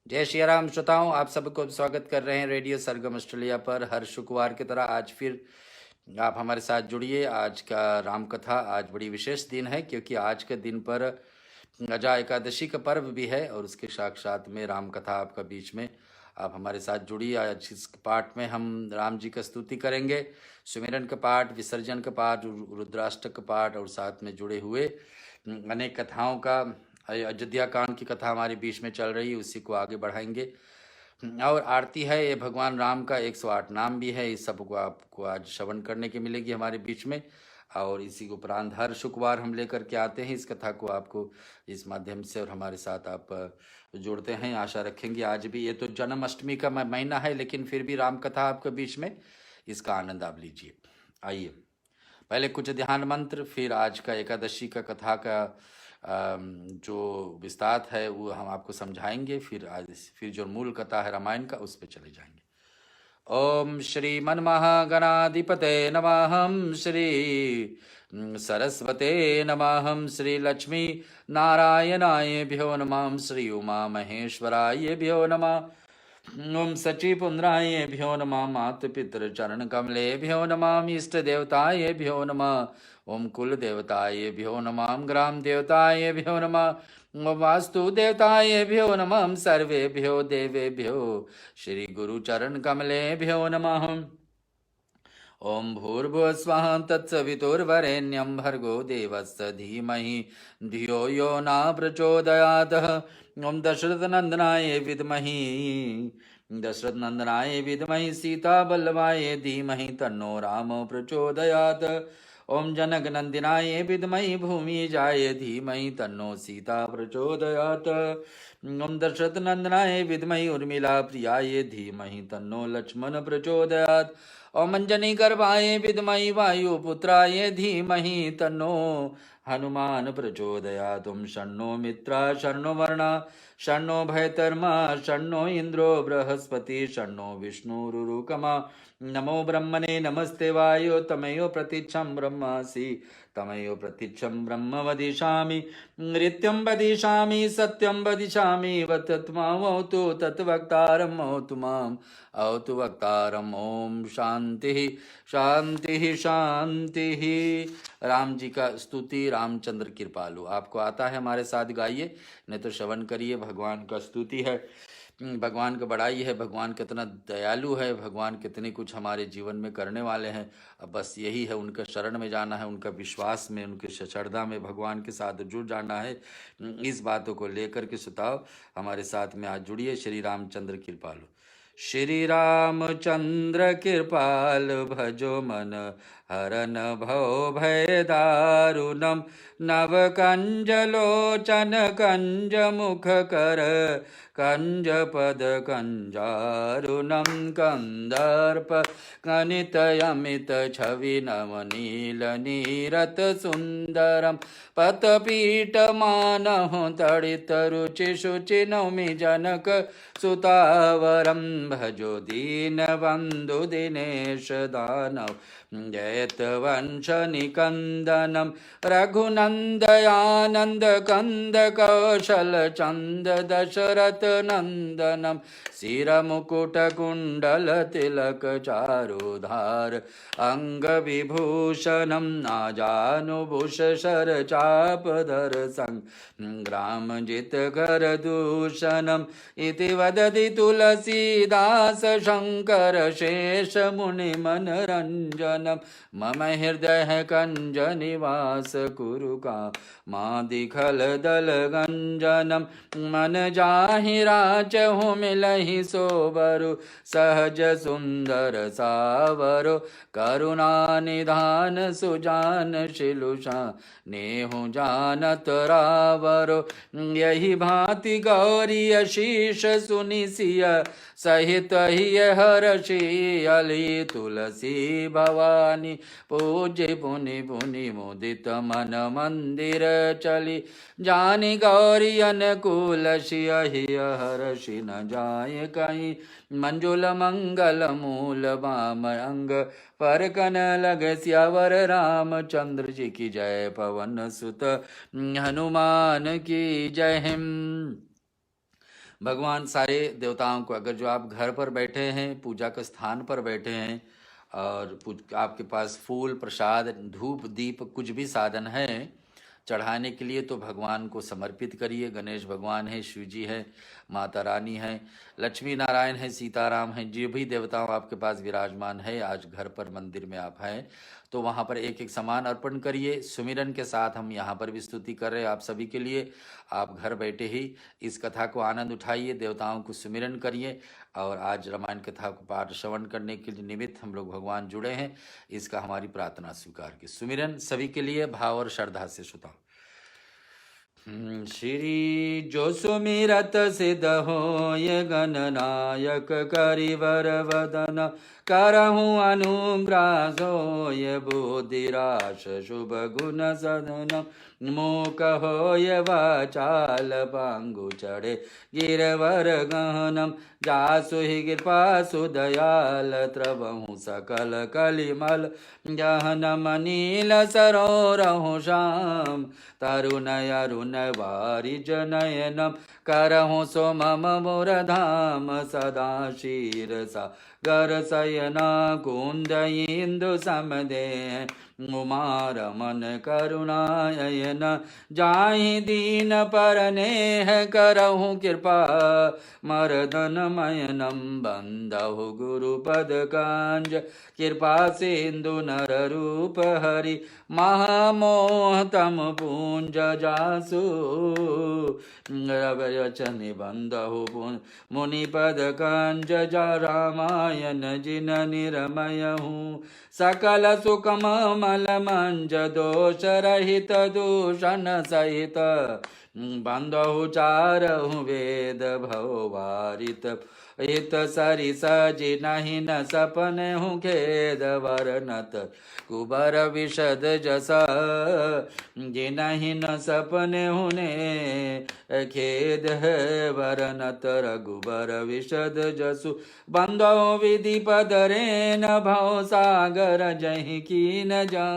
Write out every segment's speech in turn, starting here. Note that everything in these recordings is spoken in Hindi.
जय श्री राम श्रोताओं, आप सबको स्वागत कर रहे हैं रेडियो सरगम ऑस्ट्रेलिया पर। हर शुक्रवार की तरह आज फिर आप हमारे साथ जुड़िए। आज का राम कथा आज बड़ी विशेष दिन है, क्योंकि आज के दिन पर अजा एकादशी का पर्व भी है और उसके साथ साथ में राम कथा आपका बीच में। आप हमारे साथ जुड़िए। आज इस पाठ में हम राम जी का स्तुति करेंगे, सुमिरन का पाठ, विसर्जन का पाठ, रुद्राष्टक का पाठ और साथ में जुड़े हुए अनेक कथाओं का। अयोध्या कांड की कथा हमारे बीच में चल रही है, उसी को आगे बढ़ाएंगे। और आरती है, ये भगवान राम का 108 नाम भी है। इस सबको आपको आज श्रवण करने की मिलेगी हमारे बीच में। और इसी को उपरांत हर शुक्रवार हम लेकर के आते हैं इस कथा को आपको इस माध्यम से, और हमारे साथ आप जोड़ते हैं। आशा रखेंगे आज भी। ये तो जन्माष्टमी का महीना है, लेकिन फिर भी राम कथा आपके बीच में, इसका आनंद आप लीजिए। आइए, पहले कुछ ध्यान मंत्र, फिर आज का एकादशी का कथा का जो विस्तार है वो हम आपको समझाएंगे। फिर जो मूल कथा है रामायण का, उस पर चले जाएंगे। ओम श्री मनमहागणाधिपते नमः। श्री सरस्वते नमः। श्री लक्ष्मी नारायणायेभ्यो नमः। श्री उमा महेश्वरायेभ्यो नमः। ओम सचिपुंद्रायेभ्यो नमः। मातृपितृचरण कमलेभ्यो नमः। इष्ट देवतायेभ्यो नमः। ओम कुल देवतायेभ्यो नमः। ग्राम देवतायेभ्यो नमः। वास्तु देवतायेभ्यो नमः। सर्वेभ्यो देवेभ्यो श्री गुरुचरण कमलेभ्यो नमः। ओम भूर्भुवस्वः तत्सवितुर्वरेण्यं भर्गो देवस्य धीमहि धियो यो न प्रचोदयात्। ओम दशरथनंदनाय विद्महि सीतावल्लभाय धीमहि तन्नो राम प्रचोदयात्। ओम जनकनंदिनाय विद्महि भूमिजाय धीमहि तन्नो सीता प्रचोदयात्। ओम दशरथनंदनाय विद्महि उर्मिला प्रियाय धीमहि तन्नो लक्ष्मण प्रचोदयात्। ओम अंजनी गर्भाय विद्महि वायुपुत्राय धीमहि तन्नो हनुमान प्रचोदयात्। ओम शन्नो मित्रा शन्नो वर्णा शन्नो भयतर्मा शन्नो इंद्रो बृहस्पति शन्नो विष्णुरुरुकमा। नमो ब्रह्मणे नमस्ते वायो तमयो प्रतीक्षं ब्रह्मासि तमयो प्रतीक्षं ब्रह्म वदिष्यामि नृत्यं वदिष्यामि सत्यं वदिष्यामि वतत्मावतु तत्वक्तारं मौतु माम् अवतु वक्तारम्। ओम शांति शांति शांति। राम जी का स्तुति रामचंद्र कृपालु। आपको आता है हमारे साथ गाइए, नहीं तो श्रवण करिए। भगवान का स्तुति है, भगवान का बड़ाई है, भगवान कितना दयालु है, भगवान कितने कुछ हमारे जीवन में करने वाले हैं। अब बस यही है, उनका शरण में जाना है, उनका विश्वास में, उनके श्रद्धा में भगवान के साथ जुड़ जाना है। इस बातों को लेकर के सुताव हमारे साथ में आज जुड़िए। श्री रामचंद्र कृपालु। श्री रामचंद्र कृपाल भजो मन हरन भव भय दारुणम। नव कंज लोचन कंज मुख कर कंज पद कंजारुणम। कंदर्प कनित अमित छवि नव नील नीरत सुंदरम। पतपीठ मानहु तड़ित रुचि शुचि नौमि जनक सुतावरम। भजो दीन बंधु दिनेश दानव जयत वंश निकंदनम। रघुनंदयानंद कंद कौशल चंद दशरथ नंदनम। सिर मुकुट कुंडल तिलक चारुधार अंग विभूषणम। नाजानुभूष शर चाप धर संग्राम जित घर दूषणम। इति वदति तुलसीदास शंकर शेष मुनि मनरंजनम। मम हृदय कंज निवास कुरु का मादिखल दल गंजनम। मन जाहि राचहु मिलहि सोबरु सहज सुंदर सावरो। करुणा निधान सुजान शिलुषा नेहु जानत रावरो। यही भांति गौरी शीश सुनि सिय सहित ही हर्षि अली। तुलसी भवानी पूज्य पुनि पुनि मुदित मन मंदिर चली। जानी गौरी अनुकूल सियहि हर्षि न जाय कहीं। मंजुल मंगल मूल वाम अंग पर कन लग सियावर रामचंद्र जी की जय। पवन सुत हनुमान की जय। भगवान सारे देवताओं को, अगर जो आप घर पर बैठे हैं, पूजा के स्थान पर बैठे हैं और आपके पास फूल प्रसाद धूप दीप कुछ भी साधन है चढ़ाने के लिए, तो भगवान को समर्पित करिए। गणेश भगवान है, शिव जी है, माता रानी है, लक्ष्मी नारायण है, सीताराम है, जो भी देवताओं आपके पास विराजमान है, आज घर पर मंदिर में आप हैं तो वहाँ पर एक एक सामान अर्पण करिए। सुमिरन के साथ हम यहाँ पर भी स्तुति कर रहे हैं आप सभी के लिए। आप घर बैठे ही इस कथा को आनंद उठाइए, देवताओं को सुमिरन करिए। और आज रामायण कथा को पाठ श्रवण करने के लिए निमित्त हम लोग भगवान जुड़े हैं, इसका हमारी प्रार्थना स्वीकार की। सुमिरन सभी के लिए भाव और श्रद्धा से सुताओ। श्री जो सुमिरत सिद्ध हो ये गणनायक करिवर वदन, करहूँ अनुग्रह हो ये बुद्धिराश शुभ गुण सदन, मूक हो ये वाचाल पांगु चढ़े गिरवर गहनम, जासु ही कृपा सुदयाल त्रवहु सकल कलिमल, जहनम नील सरोरहु श्याम, तरुण अरुण वारिज नयनम, करहु सो मम मोरधाम सदा शीरसा गर शयना कुंद इंदु समदे, उमारमन करुणायन जाहि दीन परनेह, करहु कृपा मर्दन मयनम, बंदहु गुरुपद कांज कृपा सिंधु नर रूप हरि, महामोह तम पूंज जासु, रवचन बंदहु मुनिपद कांज जा, रामायण जिन निरमयहु, सकल सुखम मल मंज दोष रहित दूषण सहित, बंदहु चारहु वेद भववारित, हित सरिस जिनहि न सपने हूँ खेद वरनत, कुबर विशद जस जिनहि न सपने हुने, खेद है वरनत रघुबर विशद जसु, बंदो विधि पदरे न भव सागर जहि की न जा,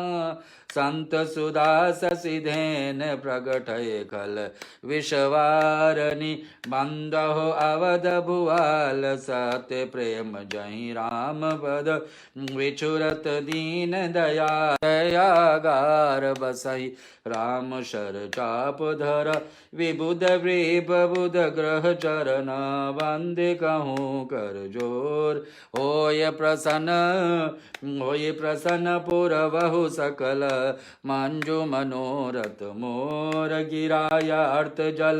संत सुदास सिधेन प्रगट खल विश्वारणी, बंदहो अवध भुआल सत्य प्रेम जहि राम पद, विचुरत दीन दया दयागार बसहि, राम शर चाप धर विबुध वृप बुध ग्रह चरण, वंदे कहूँ कर जोर, होय प्रसन्न पुरवहु सकल, मंजु मनोरथ मोर, गिराया अर्थ जल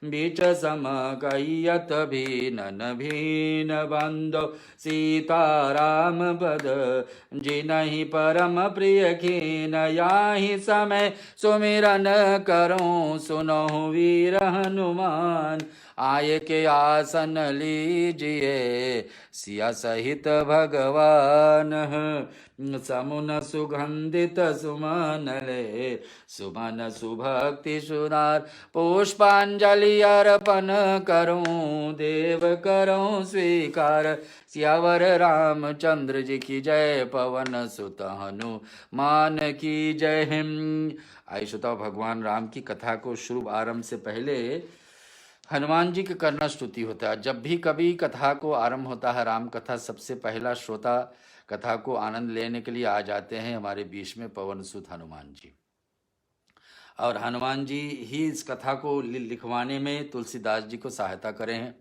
बीच सम कैयत भीनन भीन, बंदो सीताराम पद जिनहि परम प्रिय खीन, याहि समय सुमिरन करूं सुनहु वीर हनुमान, आय के आसन लीजिए सिया सहित भगवान, समुन सुगंधित सुमन ले सुमन सुभक्ति सुनार, पुष्पांजलि अर्पण करूं देव करूं स्वीकार, सियावर रामचंद्र जी की जय, पवन सुत हनुमान की जय। आई श्रोताओ, भगवान राम की कथा को शुभ आरंभ से पहले हनुमान जी की करना स्तुति होता है। जब भी कभी कथा को आरंभ होता है राम कथा, सबसे पहला श्रोता कथा को आनंद लेने के लिए आ जाते हैं हमारे बीच में पवन सुत हनुमान जी। और हनुमान जी ही इस कथा को लिखवाने में तुलसीदास जी को सहायता करे हैं।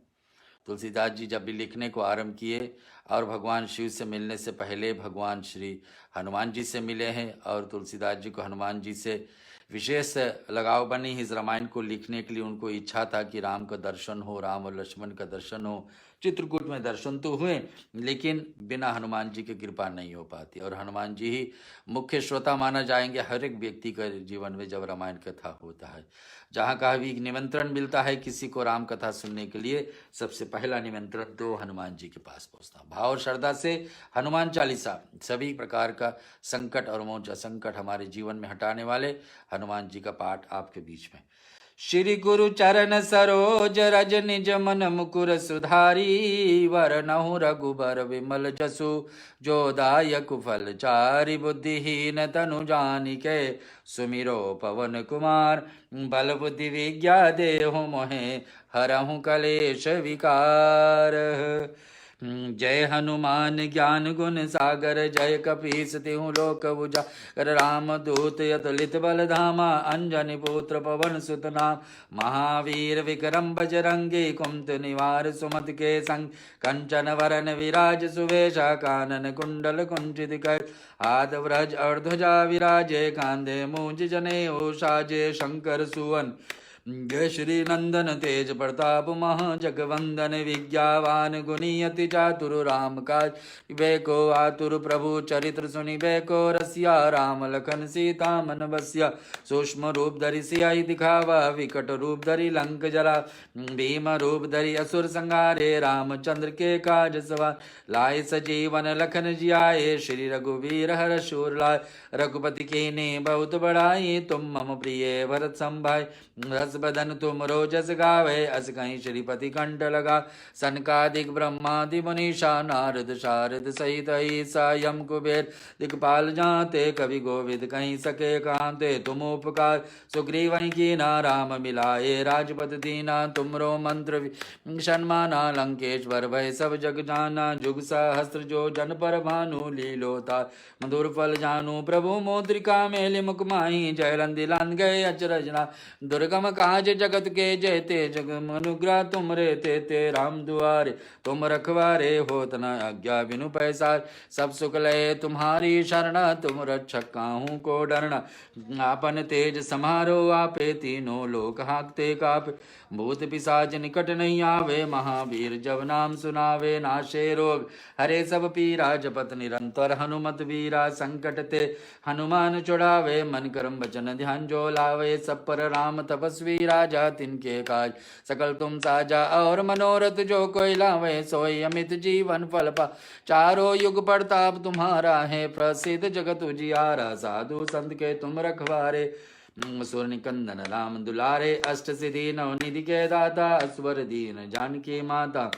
तुलसीदास जी जब भी लिखने को आरंभ किए और भगवान शिव से मिलने से पहले भगवान श्री हनुमान जी से मिले हैं, और तुलसीदास जी को हनुमान जी से विशेष लगाव बनी। इस रामायण को लिखने के लिए उनको इच्छा था कि राम का दर्शन हो, राम और लक्ष्मण का दर्शन हो। चित्रकूट में दर्शन तो हुए, लेकिन बिना हनुमान जी की कृपा नहीं हो पाती। और हनुमान जी ही मुख्य श्रोता माना जाएंगे हर एक व्यक्ति के जीवन में जब रामायण कथा होता है। जहाँ का भी निमंत्रण मिलता है किसी को राम कथा सुनने के लिए, सबसे पहला निमंत्रण तो हनुमान जी के पास पहुँचता। भाव और श्रद्धा से हनुमान चालीसा सभी प्रकार का संकट और मोच संकट हमारे जीवन में हटाने वाले हनुमान जी का पाठ आपके बीच में। श्री गुरु चरण सरोज रज निज मन मुकुर सुधारी वरनहु रघुबर विमल जसु जो दायक फल चारि बुद्धिहीन तनु जानिके सुमिरो पवन कुमार बल बुद्धि विद्या देहु मोहे हरहु कलेश विकार। जय हनुमान ज्ञान गुण सागर जय कपीस तिहु लोक उजागर राम दूत अतुलित बल धामा अंजनी पुत्र पवन सुत नाम महावीर विक्रम बजरंगी कुमत निवार सुमत के संग कंचन वरन विराज सुवेशा कानन कुंडल कुंचित कर हाथ व्रज और ध्वजा विराजे कांधे मूंज जने साजे शंकर सुवन जय श्री नंदन तेज प्रताप महा जगवंदन विज्ञावान गुणी अति चातुर राम काज को आतुर प्रभु चरित्र सुनिबे को रसिया राम लखन सीता मन बसिया सूक्ष्म रूप धरि सियाई दिखावा विकट रूप धरि लंक जला भीम रूप धरि असुर संहारे रामचंद्र के काज सवार लाए सजीवन लखन जियाए श्री रघुवीर हर शूर लाए रघुपति की ने बहुत बड़ाई तुम मम प्रिय भरत संभाई रस बदन तुम रोजस गावे अस कहीं श्रीपति कंठ लगा सनकादिक ब्रह्मादि मुनीषा नारद शारद सहित ईसा यम कुबेर दिक्पाल जाते कवि गोविद कहीं सके कांते तुम उपकार सुग्रीव कीना राम मिलाए राजपद दीना तुमरो मंत्र शन्माना लंकेश्वर भय सब जग जाना जुग सहस्त्र जो जन पर भानु लीलोता मधुर फल जानू प्रभु मोद्रिका मेलि मुख माही जय लंदिलान गए अचरजना दुर्गम काज जगत के जयते जग मनुग्रह तुम रे ते राम दुआरे तुम रखवारे होत न आज्ञा बिनु पैसार सब सुख लय तुम्हारी शरण तुम रक्षक काहू को डरना आपन तेज समारो आपे तीनों लोक हाँकते कापे भूत पिशाच निकट नहीं आवे महावीर जब नाम सुनावे नाशे रोग हरे सब पीरा जपत निरंतर हनुमत वीरा संकट ते हनुमान छुड़ावे मन कर्म वचन ध्यान जो लावे सब पर राम तपस्वी राजा तिनके काज सकल तुम साजा और मनोरथ जो कोई लावे सोई अमित जीवन फल पा चारों युग प्रताप तुम्हारा है प्रसिद्ध जगत उजियारा साधु संत के तुम रखवारे सुर निकंदन राम दुलारे अष्ट सिद्धि नवनिधि के दाता स्वर दीन जानकी माता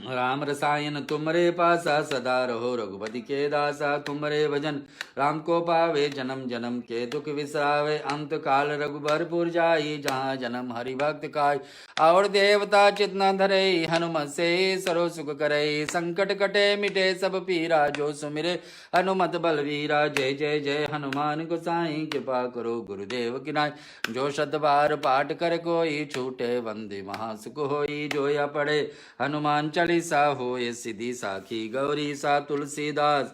राम रसायन तुमरे पासा सदा रहो रघुपति के दासा तुमरे भजन राम को पावे जन्म जन्म के दुख विसरावे अंत काल रघुबरपुर जाई जहाँ जन्म हरि भक्त काय और देवता चितना धरे हनुमत से सरो सुख करे संकट कटे मिटे सब पीरा जो सुमिरे हनुमत बलवीरा जय जय जय हनुमान गोसाई कृपा करो गुरुदेव की नाय जो शत बार पाठ कर कोई छूटे वंदे महासुख होई जो या पढ़े हनुमान चालीसा होए सिद्धि साखी गौरी सा तुलसीदास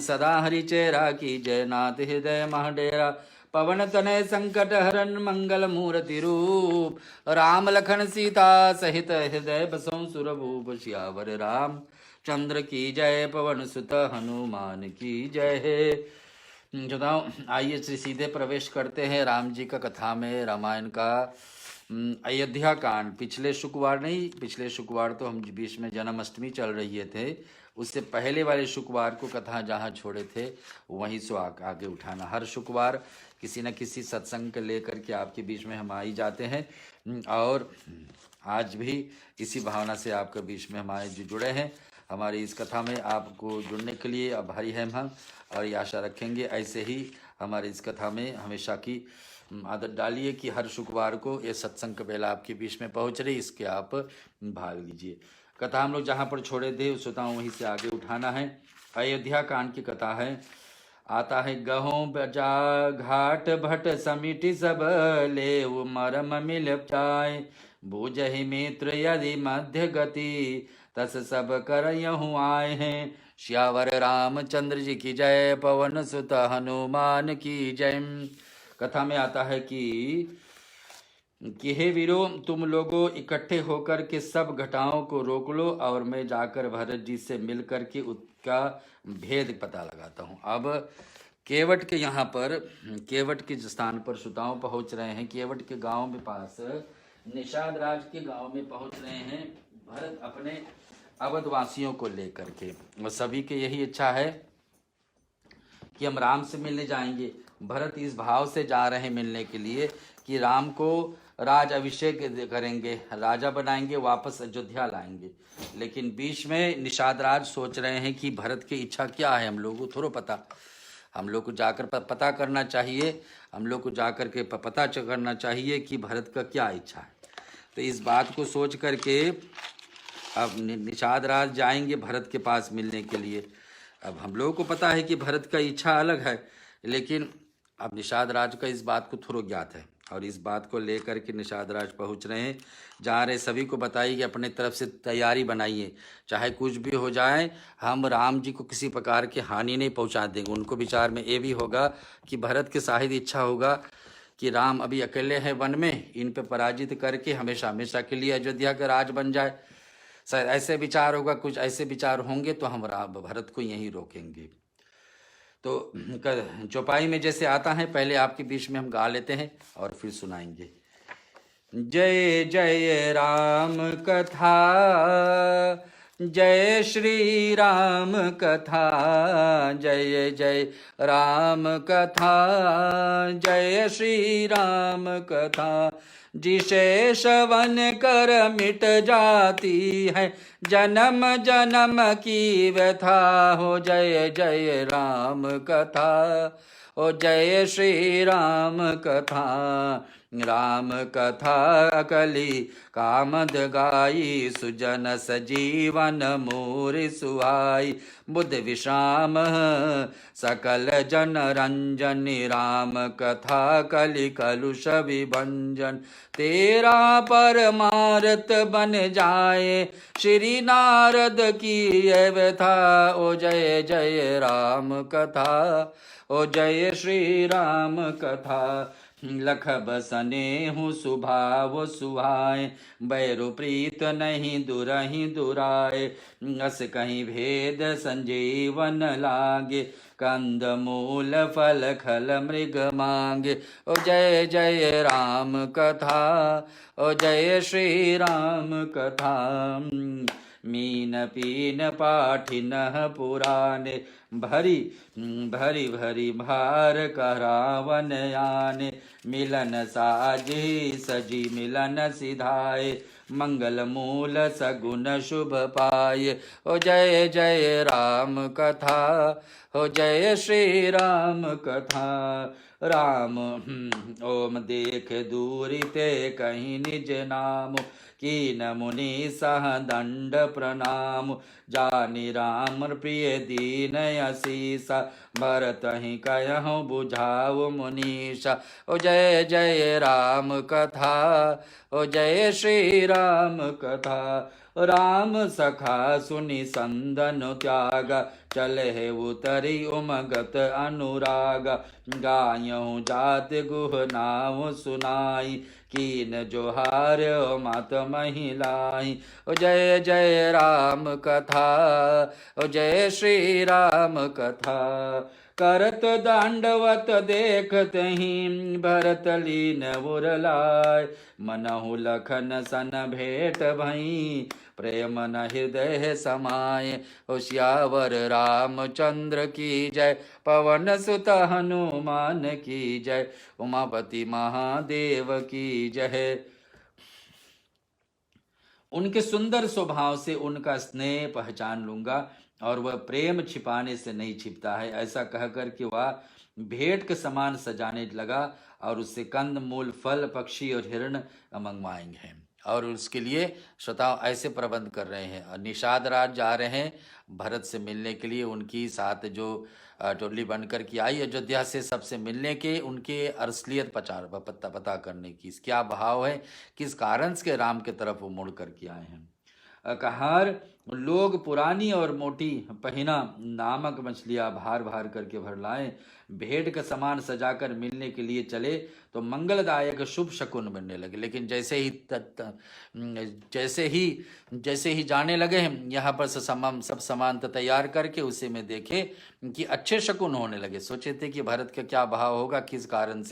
सदा हरि चेरा की जय नाथ हृदय महाडेरा पवन तनय संकट हरन मंगल मूर्ति रूप राम लखन सीता सहित हृदय बसों सुरभूप सियावर राम चंद्र की जय पवन सुत हनुमान की जय। जोदाओ आइए सीधे प्रवेश करते हैं राम जी का कथा में रामायण का अयोध्या कांड। पिछले शुक्रवार नहीं, पिछले शुक्रवार तो हम बीच में जन्माष्टमी चल रही थे, उससे पहले वाले शुक्रवार को कथा जहाँ छोड़े थे वहीं से आगे उठाना। हर शुक्रवार किसी न किसी सत्संग को लेकर के आपके बीच में हम आ ही जाते हैं और आज भी इसी भावना से आपके बीच में हमारे जो जुड़े हैं हमारी इस कथा में आपको जुड़ने के लिए आभारी हैं हम और ये आशा रखेंगे ऐसे ही हमारी इस कथा में हमेशा की आदत डालिए कि हर शुक्रवार को ये सत्संग का बेला आपके बीच में पहुंच रही, इसके आप भाग लीजिए। कथा हम लोग जहाँ पर छोड़े थे उस वहीं से आगे उठाना है। अयोध्या कांड की कथा है। आता है गहों बजा घाट भट समिति सब ले मरम मिल जाए बूझहि मित्र यदि मध्य गति तस सब कर यहूँ आए हैं। श्यावर रामचंद्र जी की जय पवन सुत हनुमान की जय। कथा में आता है कि हे वीरों तुम लोगों इकट्ठे होकर के सब घटनाओं को रोक लो और मैं जाकर भरत जी से मिल कर के उसका भेद पता लगाता हूँ। अब केवट के यहाँ पर केवट के स्थान पर श्रोताओं पहुँच रहे हैं। केवट के गांव में पास निषाद राज के गांव में पहुँच रहे हैं भरत अपने अवधवासियों को लेकर के। और सभी की यही इच्छा है कि हम राम से मिलने जाएंगे। भरत इस भाव से जा रहे हैं मिलने के लिए कि राम को राज अभिषेक करेंगे, राजा बनाएंगे, वापस अयोध्या लाएंगे। लेकिन बीच में निषाद राज सोच रहे हैं कि भरत की इच्छा क्या है, हम लोगों को थोड़ा पता, हम लोग को जाकर पता करना चाहिए, हम लोग को जाकर के पता करना चाहिए कि भरत का क्या इच्छा है। तो इस बात को सोच करके अब निषाद राज जाएंगे भरत के पास मिलने के लिए। अब हम लोगों को पता है कि भरत का इच्छा अलग है, लेकिन अब निषाद राज का इस बात को थोड़ा ज्ञात है, और इस बात को लेकर के निषाद राज पहुँच रहे हैं, जा रहे सभी को बताइए कि अपने तरफ से तैयारी बनाइए, चाहे कुछ भी हो जाए हम राम जी को किसी प्रकार की हानि नहीं पहुँचा देंगे। उनको विचार में ये भी होगा कि भरत की शायद इच्छा होगा कि राम अभी अकेले हैं वन में, इन पे पराजित करके हमेशा हमेशा के लिए अयोध्या का राज बन जाए, शायद ऐसे विचार होगा, कुछ ऐसे विचार होंगे तो हम राम भरत को यहीं रोकेंगे। तो चौपाई में जैसे आता है, पहले आपके बीच में हम गा लेते हैं और फिर सुनाएंगे। जय जय राम कथा, जय श्री राम कथा, जय जय राम कथा, जय श्री राम कथा। जिसे श्रवण कर मिट जाती है जन्म जन्म की व्यथा, हो जय जय राम कथा, ओ जय श्री राम कथा। राम कथा कली कामद गाई, सुजन सजीवन मोरि सुहाई। बुद्ध विश्राम सकल जन रंजन, राम कथा कलि कलुष विभंजन। तेरा परमार्थ बन जाए श्री नारद की ये व्यथा, ओ जय जय राम कथा, ओ जय श्री राम कथा। लख बसने हूँ सुभाव सुहाए, बैरु प्रीत नहीं दुरहि दुराए। अस कहीं भेद संजीवन लागे, कंद मूल फल खल मृग मांगे। ओ जय जय राम कथा, ओ जय श्री राम कथा। मीन पीन पाठिनः पुराणे, भरी भरी भरी भार करावन आने। मिलन साजी सजी मिलन सिधाए, मंगल मूल सगुन शुभ पाए। ओ जय जय राम कथा, ओ जय श्री राम कथा। राम ओम देख दूरी ते कहीं निज नाम, कीन मुनि सह दंड प्रणाम। जानि राम प्रिय दीन असीसा, भरत ही कहूँ बुझाओ मुनीषा। ओ जय जय राम कथा, ओ जय श्री राम कथा। राम सखा सुनि संदन त्याग, चले है उतरी उमगत अनुराग। गायऊँ जात गुह नाम सुनाई, कीन जोहार मात महिलाई। ओ जय जय राम कथा, ओ जय श्री राम कथा। करत दांडवत देखत ही, भरत लीन उरलाय। मनहु लखन सन भेट भई, प्रेम न हृदय समाय। होशियावर रामचंद्र की जय, पवन सुत हनुमान की जय। उमापति महादेव की जय। उनके सुंदर स्वभाव से उनका स्नेह पहचान लूंगा, और वह प्रेम छिपाने से नहीं छिपता है। ऐसा कहकर के वह भेंट के समान सजाने लगा, और उससे कंद मूल फल पक्षी और हिरण मंगवाएंगे। और उसके लिए श्रोताओं ऐसे प्रबंध कर रहे हैं। और निषाद राज जा रहे हैं भरत से मिलने के लिए, उनकी साथ जो टोली बनकर की आई अयोध्या से, सबसे मिलने के, उनके असलियत पता करने की, क्या भाव है, किस कारण से राम के तरफ वो मुड़ कर के आए हैं। कहार लोग पुरानी और मोटी पहिना नामक मछलियाँ भार भार करके भर लाए, भेड़ के समान सजाकर मिलने के लिए चले तो मंगलदायक शुभ शकुन बनने लगे। लेकिन जैसे ही जाने लगे यहाँ पर सब सामान तैयार करके उसे में देखे कि अच्छे शकुन होने लगे। सोचे थे कि भरत का क्या भाव होगा, किस कारण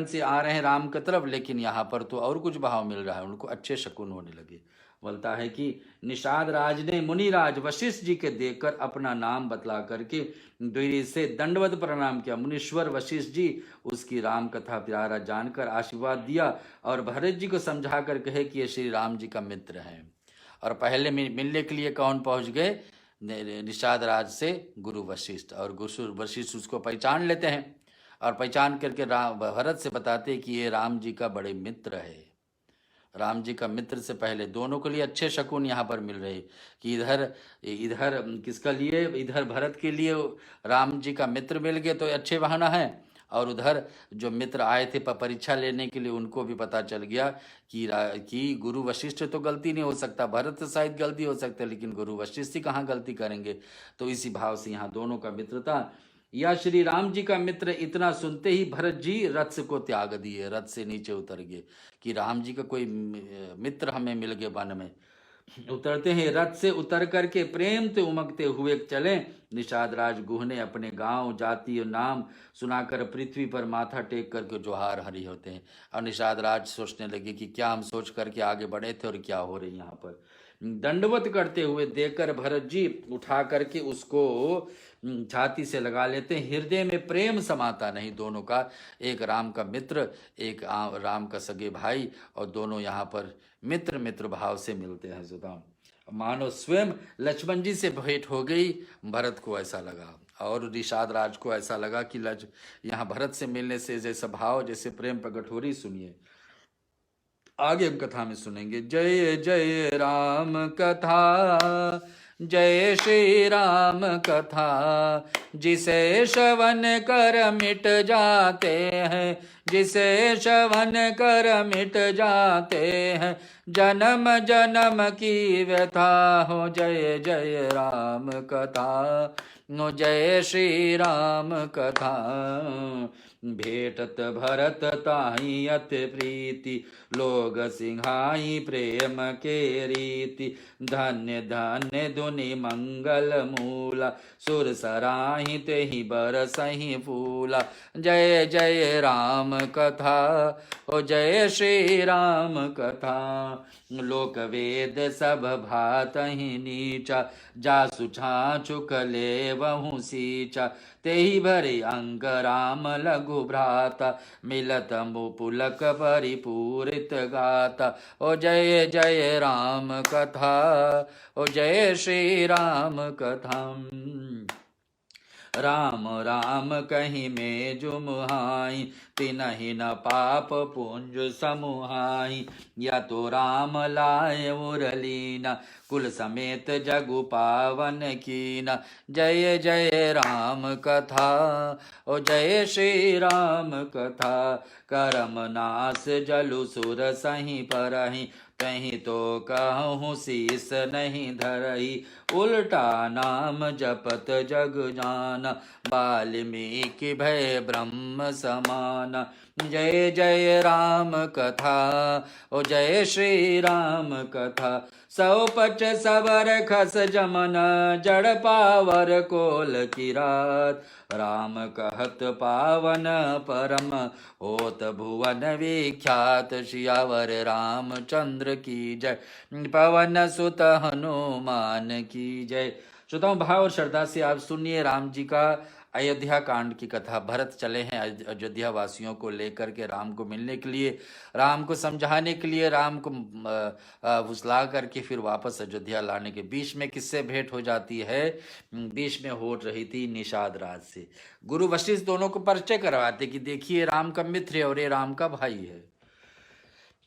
से आ रहे हैं राम की तरफ, लेकिन यहाँ पर तो और कुछ भाव मिल रहा है, उनको अच्छे शकुन होने लगे। बोलता है कि निषाद राज ने मुनिराज वशिष्ठ जी के देखकर अपना नाम बतला करके द्विज से दंडवत प्रणाम किया। मुनीश्वर वशिष्ठ जी उसकी राम कथा प्यारा जानकर आशीर्वाद दिया और भरत जी को समझा कर कहे कि ये श्री राम जी का मित्र हैं। और पहले मिलने के लिए कौन पहुंच गए? निषाद राज से गुरु वशिष्ठ, और गुरु वशिष्ठ उसको पहचान लेते हैं और पहचान करके भरत से बताते हैं कि ये राम जी का बड़े मित्र है। राम जी का मित्र से पहले दोनों के लिए अच्छे शकुन यहाँ पर मिल रहे कि इधर इधर किसका लिए, इधर भरत के लिए राम जी का मित्र मिल गए तो अच्छे बहाना है, और उधर जो मित्र आए थे परीक्षा लेने के लिए उनको भी पता चल गया कि गुरु वशिष्ठ तो गलती नहीं हो सकता, भरत से शायद गलती हो सकता है लेकिन गुरु वशिष्ठ ही कहाँ गलती करेंगे। तो इसी भाव से यहाँ दोनों का मित्रता। या श्री राम जी का मित्र इतना सुनते ही भरत जी रथ को त्याग दिए, रथ से नीचे उतर गए कि राम जी का कोई मित्र हमें मिल गए। वन में उतरते हैं, रथ से उतर करके प्रेम से उमगते हुए चले। निषाद राज गुह ने अपने गांव जाति और नाम सुनाकर पृथ्वी पर माथा टेक करके जोहार हरी होते हैं। और निषाद राज सोचने लगे कि क्या हम सोच करके आगे बढ़े थे और क्या हो रही यहाँ पर। दंडवत करते हुए देखकर भरत जी उठा करके उसको छाती से लगा लेते हैं। हृदय में प्रेम समाता नहीं दोनों का, एक राम का मित्र, एक राम का सगे भाई, और दोनों यहाँ पर मित्र मित्र भाव से मिलते हैं। सुदाम मानो स्वयं लक्ष्मण जी से भेंट हो गई। भरत को ऐसा लगा और निषाद राज को ऐसा लगा कि यहाँ भरत से मिलने से जैसा भाव, जैसे प्रेम प्रकट हो रही। सुनिए आगे हम कथा में सुनेंगे। जय जय राम कथा, जय श्री राम कथा, जिसे श्रवण कर मिट जाते हैं, जिसे श्रवण कर मिट जाते हैं, जन्म जन्म की व्यथा हो। जय जय राम कथा, जय श्री राम कथा। भेटत भरत ताहि अति प्रीति, लोग सिंहाई प्रेम के रीति। धन्य धन्य धुनि मंगल मूला, सुर सराहि तेहि बरसहि फूला। जय जय राम कथा, ओ जय श्री राम कथा। लोक वेद सब भातहि नीचा, जासु छाछुक लेवहु सींचा। तेहि भरे अंग राम लघु भ्राता, मिलत मुपुलक परिपूरित गाता। ओ जय जय राम कथा, ओ जय श्री राम कथा। राम राम कहीं में जुमुहाई, तिनहि न पाप पुंज समुहाई। या तो राम लाए उरलीना, कुल समेत जगु पावन कीना। जय जय राम कथा, ओ जय श्री राम कथा। करम नास जलु सुर सही परहि, कहीं तो कहूँ शीस नहीं धरही। उल्टा नाम जपत जग जाना, वाल्मीकि भय ब्रह्म समाना। जय जय राम कथा, ओ जय श्री राम कथा। सौ पच सबर खस जमन, जड़ पावर कोल की रात। राम कहत पावन परम, होत भुवन विख्यात। सियावर रामचंद्र की जय, पवन सुत हनुमान की जय। श्रोताओं भाव और श्रद्धा से आप सुनिए राम जी का अयोध्या कांड की कथा। भरत चले हैं अयोध्या वासियों को लेकर के राम को मिलने के लिए, राम को समझाने के लिए, राम को फुसला करके फिर वापस अयोध्या लाने के बीच में किससे भेंट हो जाती है? बीच में हो रही थी निषाद राज से। गुरु वशिष्ठ दोनों को परिचय करवाते कि देखिए राम का मित्र है और ये राम का भाई है।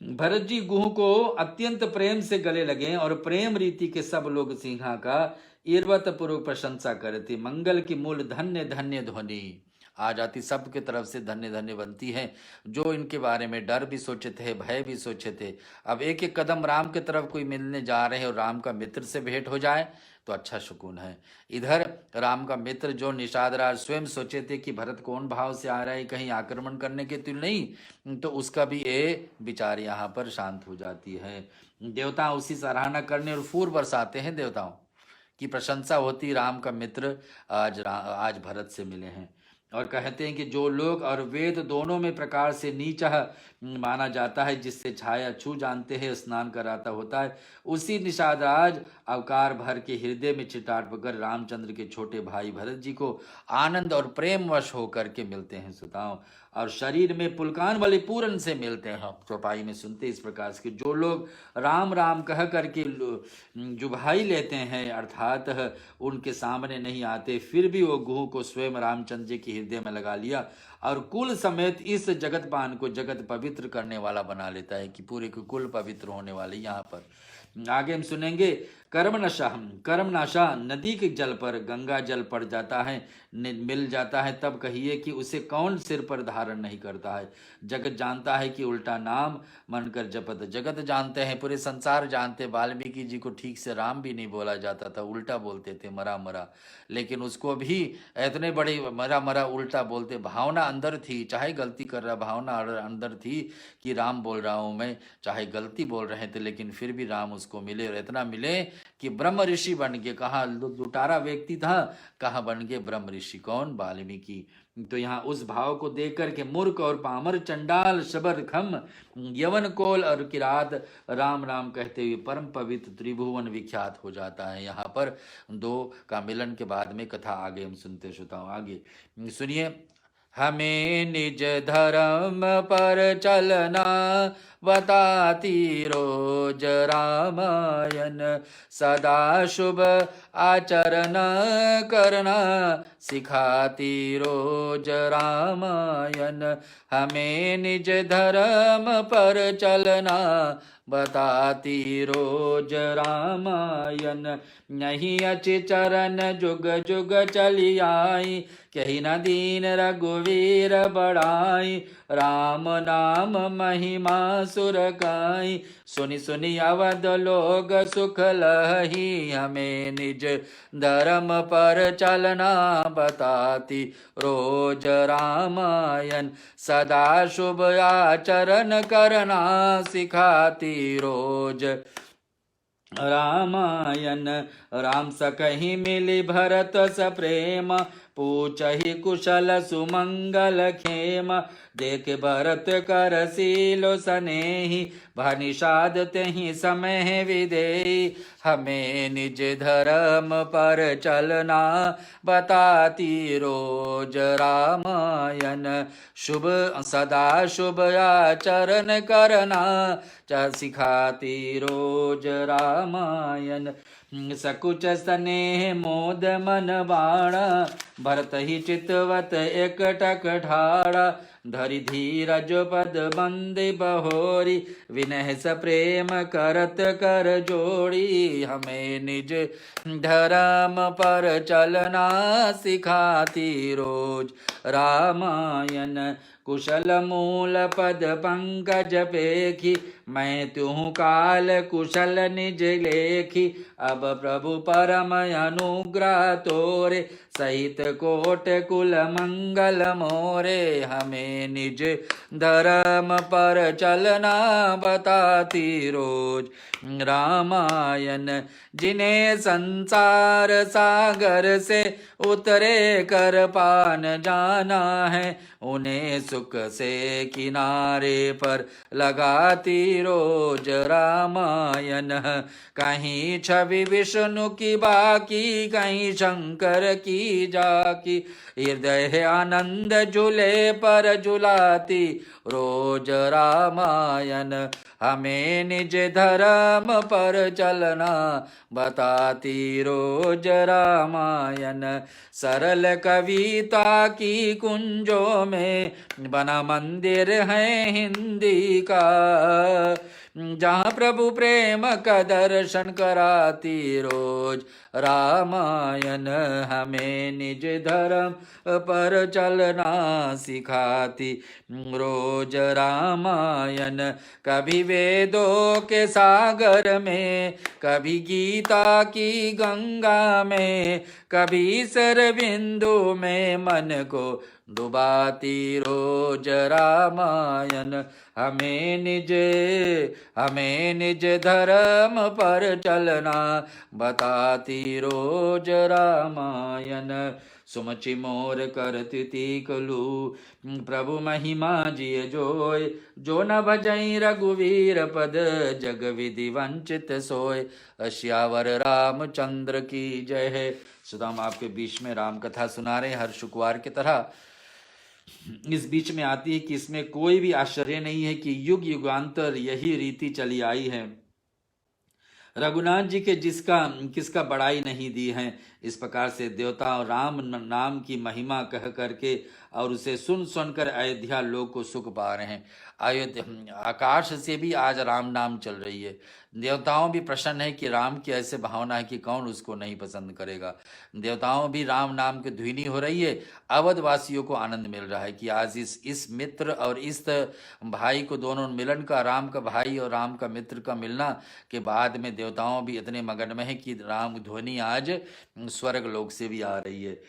भरत जी गुह को अत्यंत प्रेम से गले लगे और प्रेम रीति के सब लोग सिंहा का ईर्वत पूर्वक प्रशंसा करते। मंगल की मूल धन्य धन्य ध्वनि आ जाती, सबके तरफ से धन्य धन्य बनती है। जो इनके बारे में डर भी सोचे थे, भय भी सोचे थे, अब एक एक कदम राम के तरफ कोई मिलने जा रहे हैं और राम का मित्र से भेंट हो जाए तो अच्छा सुकून है। इधर राम का मित्र जो निषाद राज स्वयं सोचे थे कि भरत कौन भाव से आ रहा है, कहीं आक्रमण करने के तो नहीं, तो उसका भी ये विचार यहाँ पर शांत हो जाती है। देवता उसी सराहना करने और फूल बरसाते हैं देवताओं की प्रशंसा होती, राम का मित्र आज भरत से मिले हैं। और कहते हैं कि जो लोग और वेद दोनों में प्रकार से नीचा माना जाता है, जिससे छाया छू जानते हैं स्नान कराता होता है, उसी निषादराज अवकार भर के हृदय में चिताट पकड़ रामचंद्र के छोटे भाई भरत जी को आनंद और प्रेम वश होकर के मिलते हैं सुताओं, और शरीर में पुलकान वाले पूरन से मिलते हैं। चौपाई में सुनते इस प्रकार से कि जो लोग राम राम कह करके जुभाई लेते हैं, अर्थात उनके सामने नहीं आते, फिर भी वो गुह को स्वयं रामचंद्र जी के हृदय में लगा लिया और कुल समेत इस जगत पान को जगत पवित्र करने वाला बना लेता है, कि पूरे के कुल पवित्र होने वाले। यहाँ पर आगे हम सुनेंगे, कर्म नाशा नदी के जल पर गंगा जल पड़ जाता है, मिल जाता है, तब कहिए कि उसे कौन सिर पर धारण नहीं करता है। जगत जानता है कि उल्टा नाम मन कर जपत, जगत जानते हैं, पूरे संसार जानते, वाल्मीकि जी को ठीक से राम भी नहीं बोला जाता था, उल्टा बोलते थे मरा मरा, लेकिन उसको भी इतने बड़े मरा मरा उल्टा बोलते, भावना अंदर थी, चाहे गलती कर रहा, भावना अंदर थी कि राम बोल रहा हूं मैं, चाहे गलती बोल रहे थे, लेकिन फिर भी राम उसको मिले, और इतना मिले कि ब्रह्म ऋषि बन गए। कहाँ लुटारा व्यक्ति था, कहाँ बन गए ब्रह्म ऋषि, कौन, वाल्मीकि। तो यहाँ उस भाव को देख करके मूर्ख और पामर, चंडाल, शबर, खम, यवन, कोल और किरात राम राम कहते हुए परम पवित्र त्रिभुवन विख्यात हो जाता है। यहाँ पर दो का मिलन के बाद में कथा आगे हम सुनते श्रोताओं। आगे सुनिए, हमें निज धर्म पर चलना बताती रोज रामायण, सदा शुभ आचरण करना सिखाती रोज रामायण। हमें निज धर्म पर चलना बताती रोज रामायण, नहीं अचि चरण जुग जुग चली आई, कही न दीन रघुवीर बढ़ाई, राम नाम महिमा सुरकाई, सुनि सुनि अवध लोग सुख लही, हमें निज धर्म पर चलना बताती रोज रामायण, सदा शुभ आचरण करना सिखाती रोज रामायण। राम सकहि मिली भरत स प्रेम, पूछहि कुशल सुमंगल खेम, देख भरत कर सीलो सनेहि, भनिषाद तेहि समय विदेहि, हमें निज धर्म पर चलना बताती रोज रामायण, शुभ सदा शुभ आचरण करना सिखाती रोज रामायण। सकुच स्नेह मोद मन बाणा, भरत ही चितवत एकटक ठाड़ा, धरि धीरज पद बंदे बहोरी, विनय स प्रेम करत कर जोड़ी, हमें निज धर्म पर चलना सिखाती रोज रामायण, कुशल मूल पद पंकज पेखी, मैं त्यों काल कुशल निज लेखी, अब प्रभु परम अनुग्रह तोरे, सहित कोट कुल मंगल मोरे, हमें निज धर्म पर चलना बताती रोज रामायण, जिन्हें संसार सागर से उतरे कर पान जाना है, उन्हें सुख से किनारे पर लगाती रोज रामायण, कहीं छवि विष्णु की बाकी, कहीं शंकर की जाकी, हृदय आनंद झूले पर झुलाती रोज रामायण, हमें निज धर्म पर चलना बताती रोज रामायण, सरल कविता की कुंजों में बना मंदिर है हिंदी का, जहाँ प्रभु प्रेम का दर्शन कराती रोज रामायण, हमें निज धर्म पर चलना सिखाती रोज रामायण, कभी वेदों के सागर में, कभी गीता की गंगा में, कभी सरबिंदु में मन को डुबाती रोज रामायण, हमें निज धर्म पर चलना बताती रोज रामायण। सुमचि मोर करति तीकलू। प्रभु महिमा जिय जोय, जो न भजई रघुवीर पद, जग विधि वंचित सोय। अश्यावर रामचंद्र की जय है। सुदाम आपके बीच में राम कथा सुना रहे हैं हर शुक्रवार की तरह। इस बीच में आती है कि इसमें कोई भी आश्चर्य नहीं है कि युग युगांतर यही रीति चली आई है। रघुनाथ जी के किसका बड़ाई नहीं दी है। इस प्रकार से देवता और राम नाम की महिमा कह करके और उसे सुन सुनकर अयोध्या लोग को सुख पा रहे हैं। अयोध्या आकाश से भी आज राम नाम चल रही है। देवताओं भी प्रसन्न है कि राम की ऐसे भावना है कि कौन उसको नहीं पसंद करेगा। देवताओं भी राम नाम की ध्वनि हो रही है। अवध वासियों को आनंद मिल रहा है कि आज इस मित्र और इस भाई को दोनों मिलन का, राम का भाई और राम का मित्र का मिलना के बाद में देवताओं भी इतने मगन में है कि राम ध्वनि आज स्वर्ग लोक से भी आ रही है।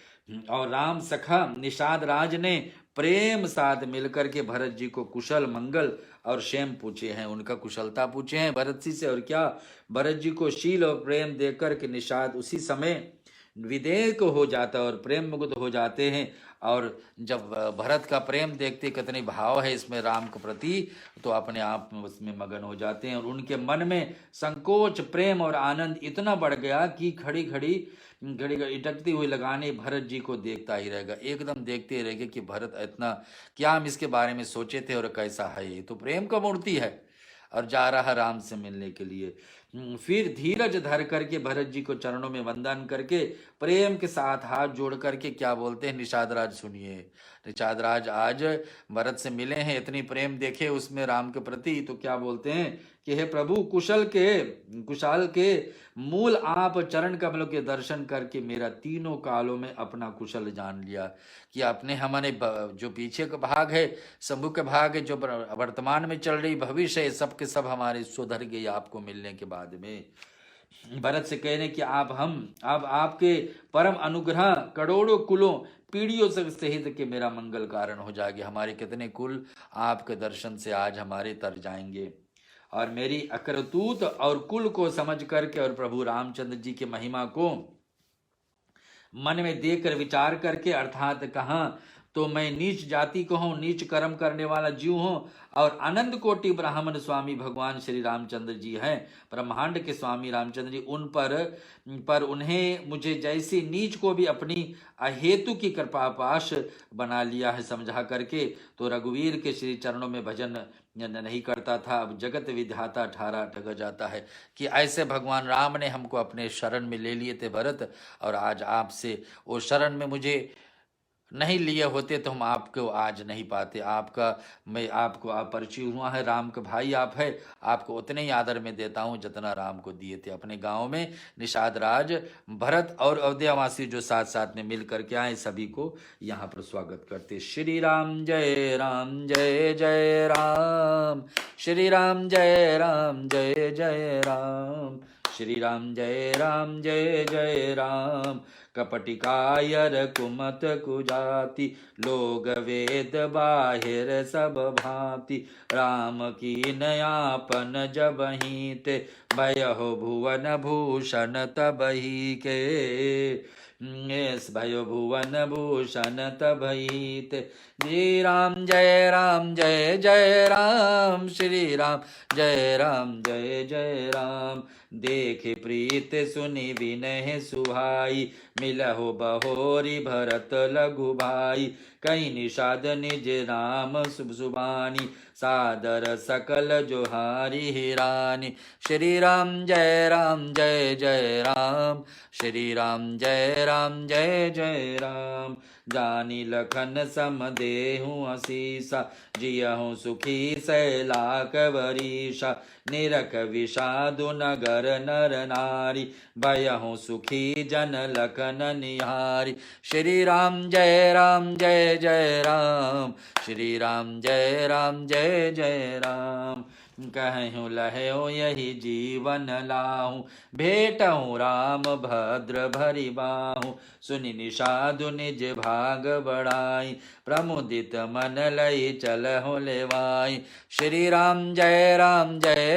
और राम सखा निषाद राज ने प्रेम साथ मिलकर के भरत जी को कुशल मंगल और क्षेम पूछे हैं, उनका कुशलता पूछे हैं भरत जी से। और क्या भरत जी को शील और प्रेम देकर के निषाद उसी समय विदेह हो जाता है और प्रेम मुग्ध हो जाते हैं। और जब भरत का प्रेम देखते कितने भाव है इसमें राम के प्रति, तो अपने आप में उसमें मगन हो जाते हैं। और उनके मन में संकोच, प्रेम और आनंद इतना बढ़ गया कि घड़ी घड़ी इटकती हुई लगाने भरत जी को देखता ही रहेगा, एकदम देखते रहेगा कि भरत इतना क्या हम इसके बारे में सोचे थे और कैसा है, ये तो प्रेम का मूर्ति है और जा रहा राम से मिलने के लिए। फिर धीरज धर करके भरत जी को चरणों में वंदन करके प्रेम के साथ हाथ जोड़ करके क्या बोलते हैं निषाद राज, सुनिए। निषाद राज आज भरत से मिले हैं, इतनी प्रेम देखे उसमें राम के प्रति, तो क्या बोलते हैं कि हे प्रभु कुशल के मूल आप चरण कमलों के दर्शन करके मेरा तीनों कालों में अपना कुशल जान लिया। कि आपने हमारे जो पीछे का भाग है, शंभु के भाग है, जो वर्तमान में चल रही भविष्य है, सब के सब हमारे सुधर गए आपको मिलने के बाद में। भरत से कहने कि अब आपके परम अनुग्रह करोड़ों कुलों पीढ़ियों से सहित के मेरा मंगल कारण हो जाएगी। हमारे कितने कुल आपके दर्शन से आज हमारे तर जाएंगे। और मेरी अकरतूत और कुल को समझ करके और प्रभु रामचंद्र जी की महिमा को मन में देकर विचार करके, अर्थात कहाँ तो मैं नीच जाति को हूँ, नीच कर्म करने वाला जीव हूँ, और अनंत कोटि ब्राह्मण स्वामी भगवान श्री रामचंद्र जी हैं, ब्रह्मांड के स्वामी रामचंद्र जी, उन पर उन्हें मुझे जैसी नीच को भी अपनी अहेतु की कृपा पाश बना लिया है समझा करके, तो रघुवीर के श्री चरणों में भजन नहीं करता था, अब जगत विधाता ठारा ठग जाता है। कि ऐसे भगवान राम ने हमको अपने शरण में ले लिए थे भरत, और आज आपसे वो शरण में मुझे नहीं लिए होते तो हम आपको आज नहीं पाते। मैं आपको आप परिचय हुआ है, राम का भाई आप है, आपको उतने ही आदर में देता हूँ जितना राम को दिए थे। अपने गांव में निषाद राज, भरत और अयोध्यावासी जो साथ साथ में मिल करके आए, सभी को यहाँ पर स्वागत करते। श्री राम जय जय राम, श्री राम जय जय राम, श्री राम जय जय राम। कपटी कायर कुमत कुजाति, लोग वेद बाहिर सब भांति। राम की नयापन जबहि ते, भयहु भुवन भूषण तबहि के। भयो भुवन भूषण तबहि ते। श्री राम जय जय राम, श्री राम जय राम। देख प्रीत सुनि विनय सुहाई, मिलहु बहोरी भरत लघु भाई। कई निषाद निज राम शुभ सुबानी, सादर सकल जोहारी हिरानी। श्री राम जय जय राम, श्री राम जय जय राम। जानी लखन सम देहु असीसा, जियहु सुखी सैलाक वरीशा। निरख विषादु नगर नर नारी, भयहु सुखी जन लखन निहारी। श्री राम जय जय राम, श्री राम जय जय राम। कहूँ लहो यही जीवन लाहूँ, भेटहूँ राम भद्र भरि बाहूँ। सुनि निषादु निज भाग बढ़ाई, प्रमुदित मन लई चलहु लेवाई। श्री राम जय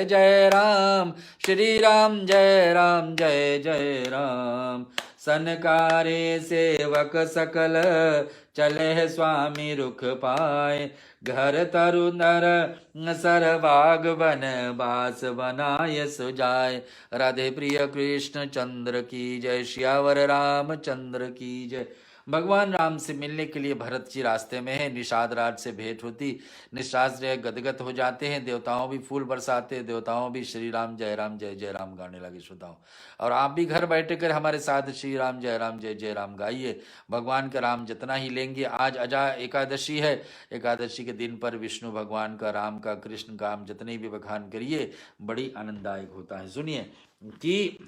जय राम, श्री राम जय जय राम। सनकारे सेवक सकल, चले स्वामी रुख पाए। घर तरु नर सरबाग बन, बास बनाय सुजाय। राधे प्रिय कृष्ण चंद्र की जय, श्यावर रामचंद्र की जय। भगवान राम से मिलने के लिए भरत जी रास्ते में है। निषाद राज से भेंट होती, निषाद से गदगद हो जाते हैं। देवताओं भी फूल बरसाते, देवताओं भी श्री राम जय जय राम गाने लगे श्रोताओं। और आप भी घर बैठे कर हमारे साथ श्री राम जय राम गाइए। भगवान का राम जितना ही लेंगे। आज अजा एकादशी है, एकादशी के दिन पर विष्णु भगवान का, राम का, कृष्ण का हम जितने भी बखान करिए बड़ी आनंददायक होता है। सुनिए कि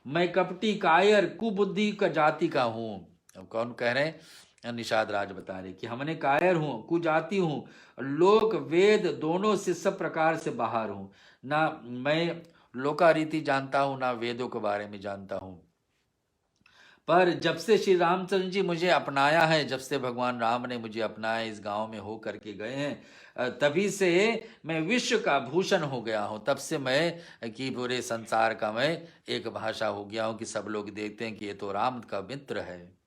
मैं कपटी कायर कुबुद्धि का जाति का हूँ। अब कौन कह रहे हैं? निषाद राज बता रहे कि हमने कायर हूँ, कुजाति हूँ, लोक वेद दोनों से सब प्रकार से बाहर हूँ। ना मैं लोकारीति जानता हूँ, ना वेदों के बारे में जानता हूँ। पर जब से श्री रामचंद्र जी मुझे अपनाया है, जब से भगवान राम ने मुझे अपनाया, इस गांव में हो करके गए हैं, तभी से मैं विश्व का भूषण हो गया हूं। तब से मैं कि पूरे संसार का मैं एक भाषा हो गया हूं कि सब लोग देखते हैं कि ये तो राम का मित्र है।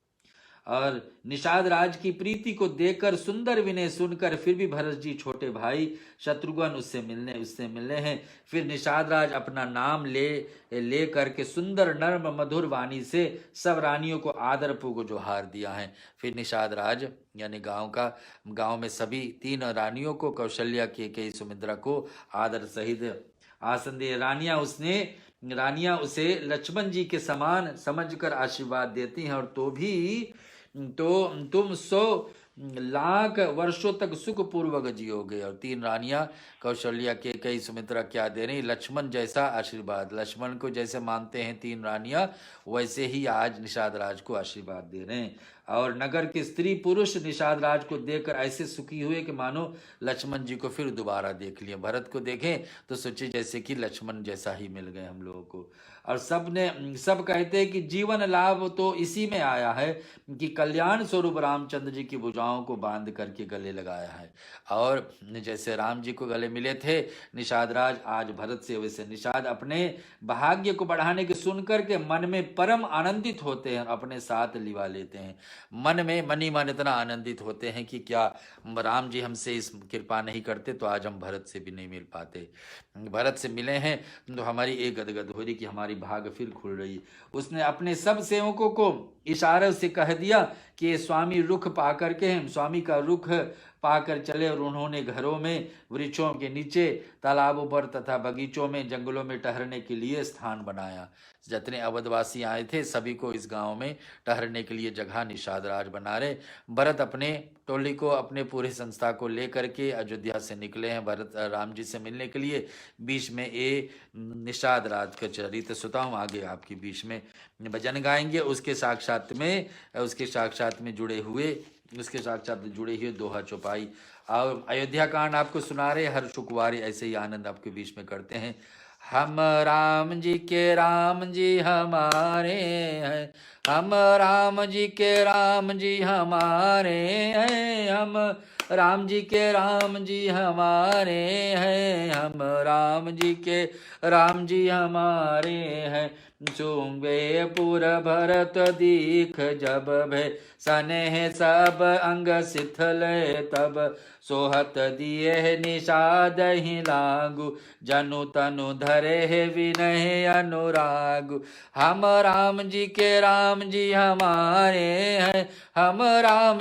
और निषाद राज की प्रीति को देखकर, सुंदर विनय सुनकर, फिर भी भरत जी छोटे भाई शत्रुघ्न उससे मिलने हैं। फिर निषाद राज अपना नाम ले करके सुंदर नर्म मधुर वाणी से सब रानियों को आदर पूर्वक जोहार दिया है। फिर निषाद राज यानी गांव में सभी 3 रानियों को, कौशल्या, केकई, सुमित्रा को आदर सहित आसन दिए। रानियां उसे लक्ष्मण जी के समान समझकर आशीर्वाद देती हैं। और तो तुम 100 लाख वर्षों तक सुख पूर्वक जियोगे। और 3 रानियां कौशल्या, केकई, सुमित्रा क्या दे रही? लक्ष्मण जैसा आशीर्वाद। लक्ष्मण को जैसे मानते हैं 3 रानियां, वैसे ही आज निषाद राज को आशीर्वाद दे रहे हैं। और नगर के स्त्री पुरुष निषाद राज को देखकर ऐसे सुखी हुए कि मानो लक्ष्मण जी को फिर दोबारा देख लिया। भरत को देखें तो सोचे जैसे कि लक्ष्मण जैसा ही मिल गए हम लोगों को। और सब कहते हैं कि जीवन लाभ तो इसी में आया है कि कल्याण स्वरूप रामचंद्र जी की भुजाओं को बांध करके गले लगाया है। और जैसे राम जी को गले मिले थे निषाद राज आज भरत से, वैसे निषाद अपने भाग्य को बढ़ाने के सुनकर के मन में परम आनंदित होते हैं, अपने साथ लिवा लेते हैं। मन ही मन इतना आनंदित होते हैं कि क्या राम जी हमसे इस कृपा नहीं करते तो आज हम भरत से भी नहीं मिल पाते। भरत से मिले हैं तो हमारी एक गदगद हो रही कि हमारी भाग फिर खुल रही। उसने अपने सब सेवकों को इशारे से कह दिया कि स्वामी रुख पा करके हम स्वामी का रुख पाकर चले। और उन्होंने घरों में, वृक्षों के नीचे, तालाबों पर तथा बगीचों में, जंगलों में ठहरने के लिए स्थान बनाया। जितने अवधवासी आए थे सभी को इस गांव में ठहरने के लिए जगह निषाद राज बना रहे। भरत अपने टोली को, अपने पूरे संस्था को लेकर के अयोध्या से निकले हैं भरत राम जी से मिलने के लिए। बीच में ये निषाद राज का चरित्र सुताऊं आगे आपके बीच में भजन गाएंगे। उसके साक्षात में जुड़े हुए दोहा चौपाई और अयोध्या कांड आपको सुना रहे हर शुक्रवार ऐसे ही आनंद आपके बीच में करते हैं। हम राम जी हमारे हैं, हम राम जी हमारे हैं, हम राम जी हमारे हैं, हम राम जी हमारे हैं। चुंबे पुर भरत दीख जब भय सनेह सब अंग शिथिल तब सोहत दिए निषाद ही लागू जनु तनु धरे विनय अनुराग। हम राम जी हमारे हैं, हम राम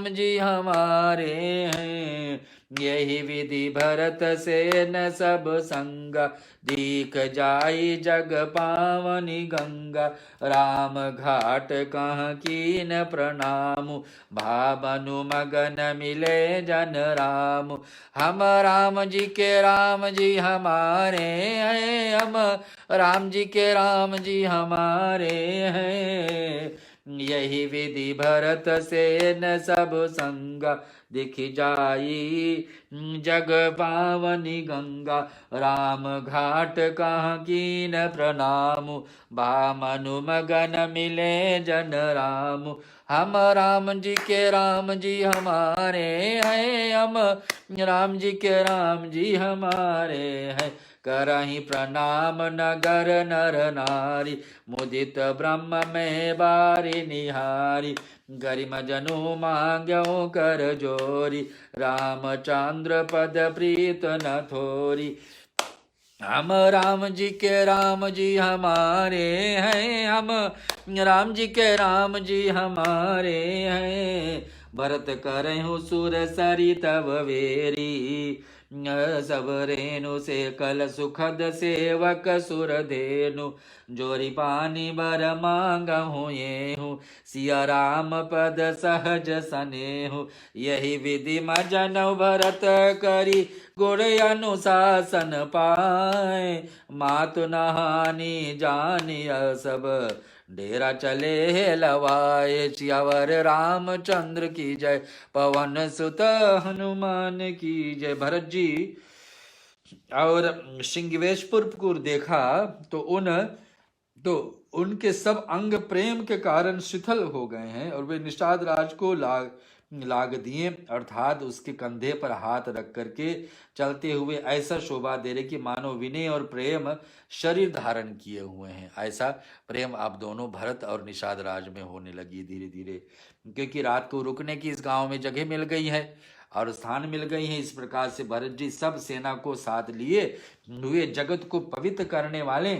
जी हमारे हैं। यही विधि भरत से न सब संगा दीख जाई जग पावनी गंगा। राम घाट कहाँ कीन प्रणाम भावनु मगन मिले जन राम। हम राम जी हमारे हैं, हम राम जी हमारे हैं। यही विधि भरत से न सब संगा देखी जाई जग पावनी गंगा, राम घाट कहाँ कीन प्रणाम, बामनु मगन मिले जन राम। हम राम जी के राम जी हमारे हैं, हम राम जी के राम जी हमारे हैं। करहि प्रणाम नगर नर नारी, मुदित ब्रह्म में बारी निहारी। गरिम जनु मांग्यो कर जोरी, रामचंद्र पद प्रीत न थोरी। हम राम जी के राम जी हमारे हैं, हम राम जी के राम जी हमारे हैं। भरत करहु सुर सरी तब वेरी, सब रेणु से कल सुखद सेवक सुर धेनु। जोरी पानी बर मांगहु येहु, सिया राम पद सहज सनेहु। यही विधि मजन भरत करी, गुण अनुशासन पाए। मातु नहानी जानिया सब, डेरा चले लवाए। सियावर रामचंद्र की जय, पवन सुत हनुमान की जय। भरत जी और सिंहवेशपुर को देखा तो उनके सब अंग प्रेम के कारण शिथिल हो गए हैं और वे निषाद राज को लाग दिए, अर्थात उसके कंधे पर हाथ रख करके चलते हुए ऐसा शोभा दे रहे कि मानो विनय और प्रेम शरीर धारण किए हुए हैं। ऐसा प्रेम आप दोनों भरत और निषाद राज में होने लगी धीरे धीरे, क्योंकि रात को रुकने की इस गांव में जगह मिल गई है और स्थान मिल गई है। इस प्रकार से भरत जी सब सेना को साथ लिए हुए जगत को पवित्र करने वाले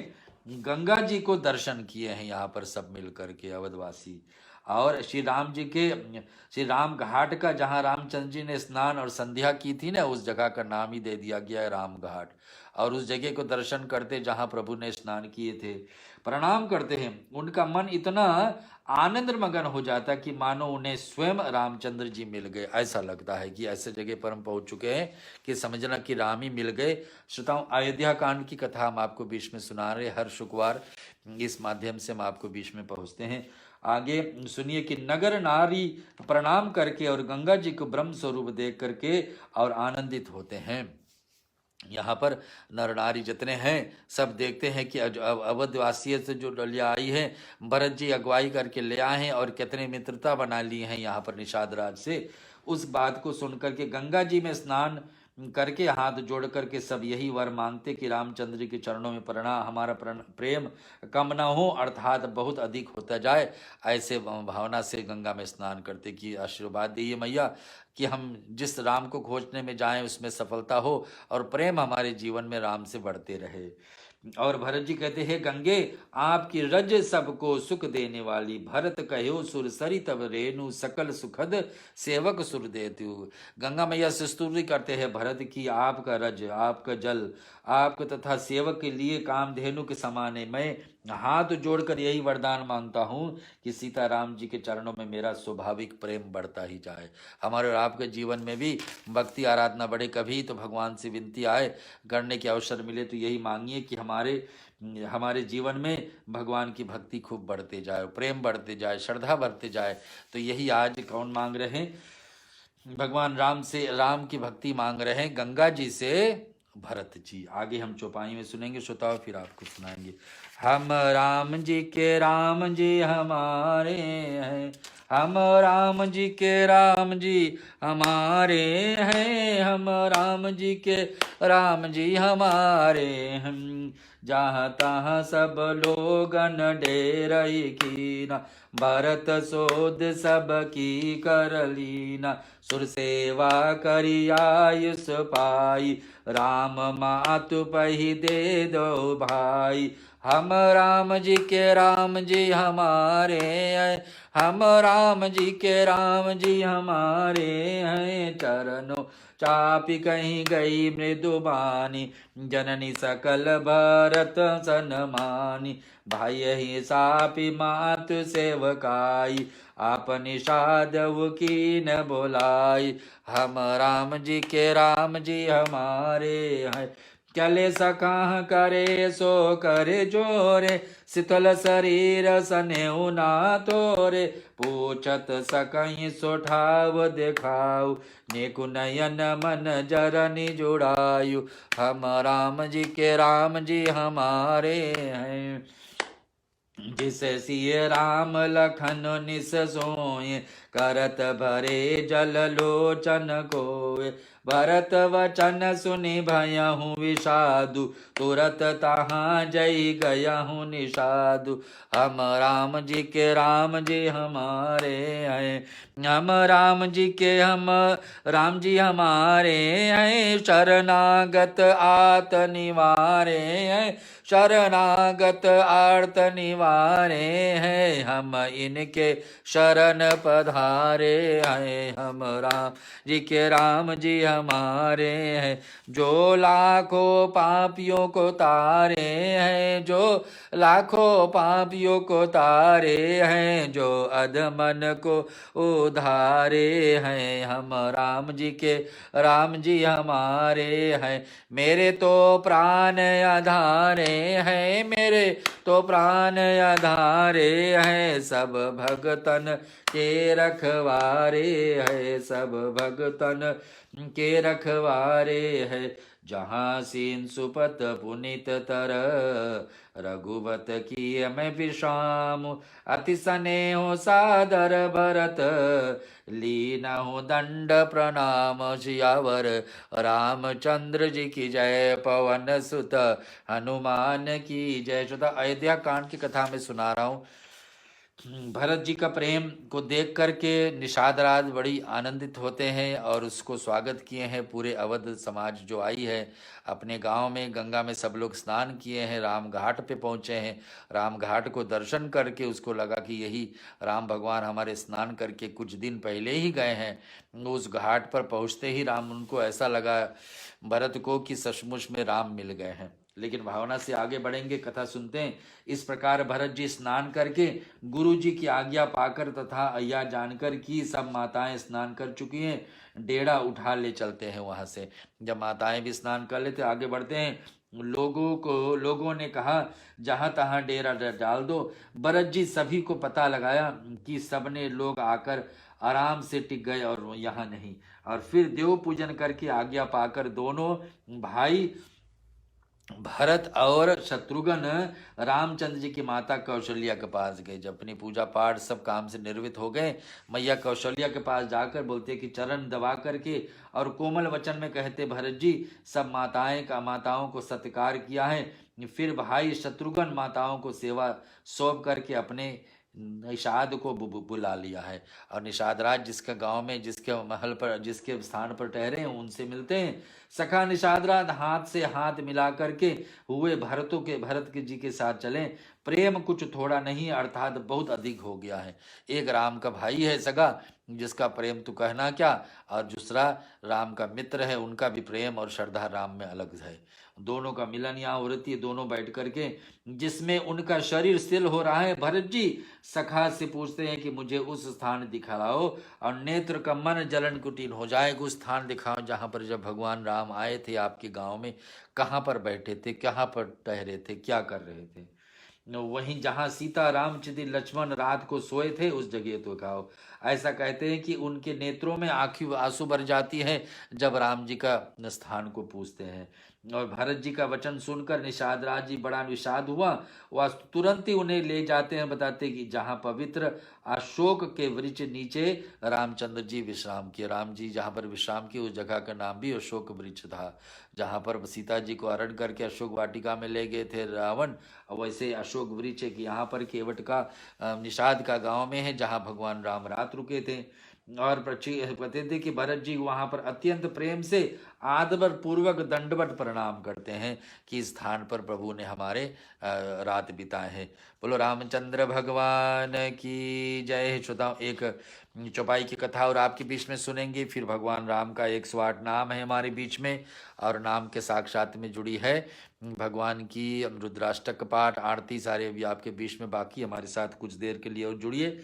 गंगा जी को दर्शन किए हैं यहाँ पर सब मिल करके अवधवासी। और श्री राम घाट का, जहाँ रामचंद्र जी ने स्नान और संध्या की थी ना, उस जगह का नाम ही दे दिया गया है राम घाट। और उस जगह को दर्शन करते जहाँ प्रभु ने स्नान किए थे, प्रणाम करते हैं, उनका मन इतना आनंद मगन हो जाता कि मानो उन्हें स्वयं रामचंद्र जी मिल गए। ऐसा लगता है कि ऐसे जगह पर हम पहुंच चुके हैं कि समझना कि राम ही मिल गए। श्रोताओं, अयोध्या कांड की कथा हम आपको बीच में सुना रहे, हर शुक्रवार इस माध्यम से हम आपको बीच में पहुंचते हैं। आगे सुनिए कि नगर नारी प्रणाम करके और गंगा जी को ब्रह्म स्वरूप देख करके और आनंदित होते हैं। यहाँ पर नर नारी जितने हैं सब देखते हैं कि अवधवासी से जो डलिया आई है, भरत जी अगुवाई करके ले आए हैं और कितने मित्रता बना ली हैं यहाँ पर निषाद राज से। उस बात को सुनकर के गंगा जी में स्नान करके हाथ जोड़ करके सब यही वर मांगते कि रामचंद्र के चरणों में हमारा प्रेम कम न हो, अर्थात बहुत अधिक होता जाए। ऐसे भावना से गंगा में स्नान करते कि आशीर्वाद दिए मैया कि हम जिस राम को खोजने में जाएं उसमें सफलता हो और प्रेम हमारे जीवन में राम से बढ़ते रहे। और भरत जी कहते हैं, गंगे आपकी रज सबको सुख देने वाली, भरत कहो सुर सरी तब रेणु, सकल सुखद सेवक सुर देतु। गंगा मैया से स्तुति करते हैं भरत की, आपका रज, आपका जल, आपके तथा सेवक के लिए कामधेनु के समान है। मैं हाथ जोड़कर यही वरदान मांगता हूँ कि सीताराम जी के चरणों में मेरा स्वाभाविक प्रेम बढ़ता ही जाए। हमारे और आपके जीवन में भी भक्ति आराधना बढ़े। कभी तो भगवान से विनती आए, करने के अवसर मिले तो यही मांगिए कि हमारे जीवन में भगवान की भक्ति खूब बढ़ते जाए, प्रेम बढ़ते जाए, श्रद्धा बढ़ते जाए। तो यही आज कौन मांग रहे हैं? भगवान राम से, राम की भक्ति मांग रहे हैं गंगा जी से भरत जी। आगे हम चौपाई में सुनेंगे श्रोताओं, फिर आपको सुनाएंगे। हम राम जी के राम जी हमारे हैं, हम राम जी के राम जी हमारे हैं, हम राम जी के राम जी हमारे हैं। जहाँ तहाँ सब लोगन डेरई कीना, भरत सोध सब की कर लीना। सुर सेवा करी आयुष पाई, राम मातु पही दे दो भाई। हम राम जी के राम जी हमारे हैं, हम राम जी के राम जी हमारे हैं। चरणों चापी कहीं गई मृदुबानी, जननी सकल भरत सनमानी। भाई ही सापी मात सेवकाई, आपनी साधव की न बोलाई। हम राम जी के राम जी हमारे हैं। कले सकाह करे सो करे जोरे, शीतल शरीर सनेऊ ना तोरे, पूछत सकई सो ठाव देखाऊ, नेकु नयन मन जरनि जुड़ायु, हम राम जी के राम जी हमारे हैं। जिसे सिय राम लखन निस सोए, करत भरे जल लोचन कोय, भरत वचन सुनि भयहु विषादु, तुरत तहाँ जई गयहु निषादु, हम राम जी के राम जी हमारे हैं, हम राम जी के हम राम जी हमारे हैं, शरणागत आत निवारे हैं, शरणागत आर्त निवारे हैं, हम इनके शरण पधारे हैं, हम राम जी के राम जी हमारे हैं। जो लाखों पापियों को तारे हैं, जो लाखों पापियों को तारे हैं, जो अधमन को उधारे हैं, हम राम जी के राम जी हमारे हैं। मेरे तो प्राण आधारे हैं, मेरे तो प्राण आधारे हैं, सब भगतन के रखवारे है, सब भगतन के रखवारे है। जहाँ सीन सुपत पुनित तर, रघुवत की मैं विश्राम, अति स्नेह सादर भरत, लीनहु दंड प्रणाम, सियावर रामचंद्र जी की जय, पवन सुत हनुमान की जय। श्रोता, अयोध्या कांड की कथा में सुना रहा हूँ। भरत जी का प्रेम को देख करके निषाद राज बड़ी आनंदित होते हैं और उसको स्वागत किए हैं। पूरे अवध समाज जो आई है अपने गांव में, गंगा में सब लोग स्नान किए हैं, राम घाट पे पहुंचे हैं। राम घाट को दर्शन करके उसको लगा कि यही राम भगवान हमारे स्नान करके कुछ दिन पहले ही गए हैं। उस घाट पर पहुंचते ही राम उनको ऐसा लगा भरत को कि सचमुच में राम मिल गए हैं। लेकिन भावना से आगे बढ़ेंगे, कथा सुनते हैं। इस प्रकार भरत जी स्नान करके गुरु जी की आज्ञा पाकर तथा अय्या जानकर कि सब माताएं स्नान कर चुकी हैं, डेढ़ा उठा ले चलते हैं वहां से। जब माताएं भी स्नान कर लेते आगे बढ़ते हैं। लोगों ने कहा जहां तहां डेरा डाल दो। भरत जी सभी को पता लगाया कि सबने लोग आकर आराम से टिक गए और यहाँ नहीं। और फिर देव पूजन करके आज्ञा पाकर दोनों भाई भरत और शत्रुघ्न रामचंद्र जी की माता कौशल्या के पास गए। जब अपनी पूजा पाठ सब काम से निर्वृत्त हो गए, मैया कौशल्या के पास जाकर बोलते कि चरण दबा करके और कोमल वचन में कहते, भरत जी सब माताओं को सत्कार किया है। फिर भाई शत्रुघ्न माताओं को सेवा सौंप करके अपने निषाद को बुला लिया है। और निषाद राज जिसके गांव में, जिसके महल पर, जिसके स्थान पर ठहरे हैं, उनसे मिलते हैं। सखा निषाद राज हाथ से हाथ मिला करके हुए भरत के जी के साथ चले। प्रेम कुछ थोड़ा नहीं अर्थात बहुत अधिक हो गया है। एक राम का भाई है सगा, जिसका प्रेम तो कहना क्या, और दूसरा राम का मित्र है, उनका भी प्रेम और श्रद्धा राम में अलग है। दोनों का मिलन यहाँ हो रही है, दोनों बैठ करके, जिसमें उनका शरीर स्थिर हो रहा है। भरत जी सखा से पूछते हैं कि मुझे उस स्थान दिखाओ और नेत्र का मन जलन कुटीन हो जाए, उस स्थान दिखाओ जहाँ पर जब भगवान राम आए थे आपके गांव में, कहाँ पर बैठे थे, कहाँ पर ठहरे थे, क्या कर रहे थे। वहीं जहाँ सीता रामचंद्र लक्ष्मण रात को सोए थे उस जगह तो दिखाओ। ऐसा कहते हैं कि उनके नेत्रों में आंसू भर जाती है जब राम जी का स्थान को पूछते हैं। और भरत जी का वचन सुनकर निषाद राज जी बड़ा निषाद हुआ। वह तुरंत ही उन्हें ले जाते हैं, बताते कि जहाँ पवित्र अशोक के वृक्ष नीचे रामचंद्र जी विश्राम किए। राम जी जहाँ पर विश्राम किए उस जगह का नाम भी अशोक वृक्ष था, जहाँ पर सीता जी को हरण करके अशोक वाटिका में ले गए थे रावण। वैसे अशोक वृक्ष की यहाँ पर केवट का निषाद का गांव में है, जहाँ भगवान राम रात रुके थे। और कहते थे कि भरत जी वहां पर अत्यंत प्रेम से आदर पूर्वक दंडवत प्रणाम करते हैं कि इस स्थान पर प्रभु ने हमारे रात बिताए हैं। बोलो रामचंद्र भगवान की जय। श्रोताओं, एक चौपाई की कथा और आपके बीच में सुनेंगे। फिर भगवान राम का 108 नाम है हमारे बीच में, और नाम के साक्षात में जुड़ी है भगवान की रुद्राष्टक पाठ आरती सारे अभी आपके बीच में बाकी। हमारे साथ कुछ देर के लिए और जुड़िए।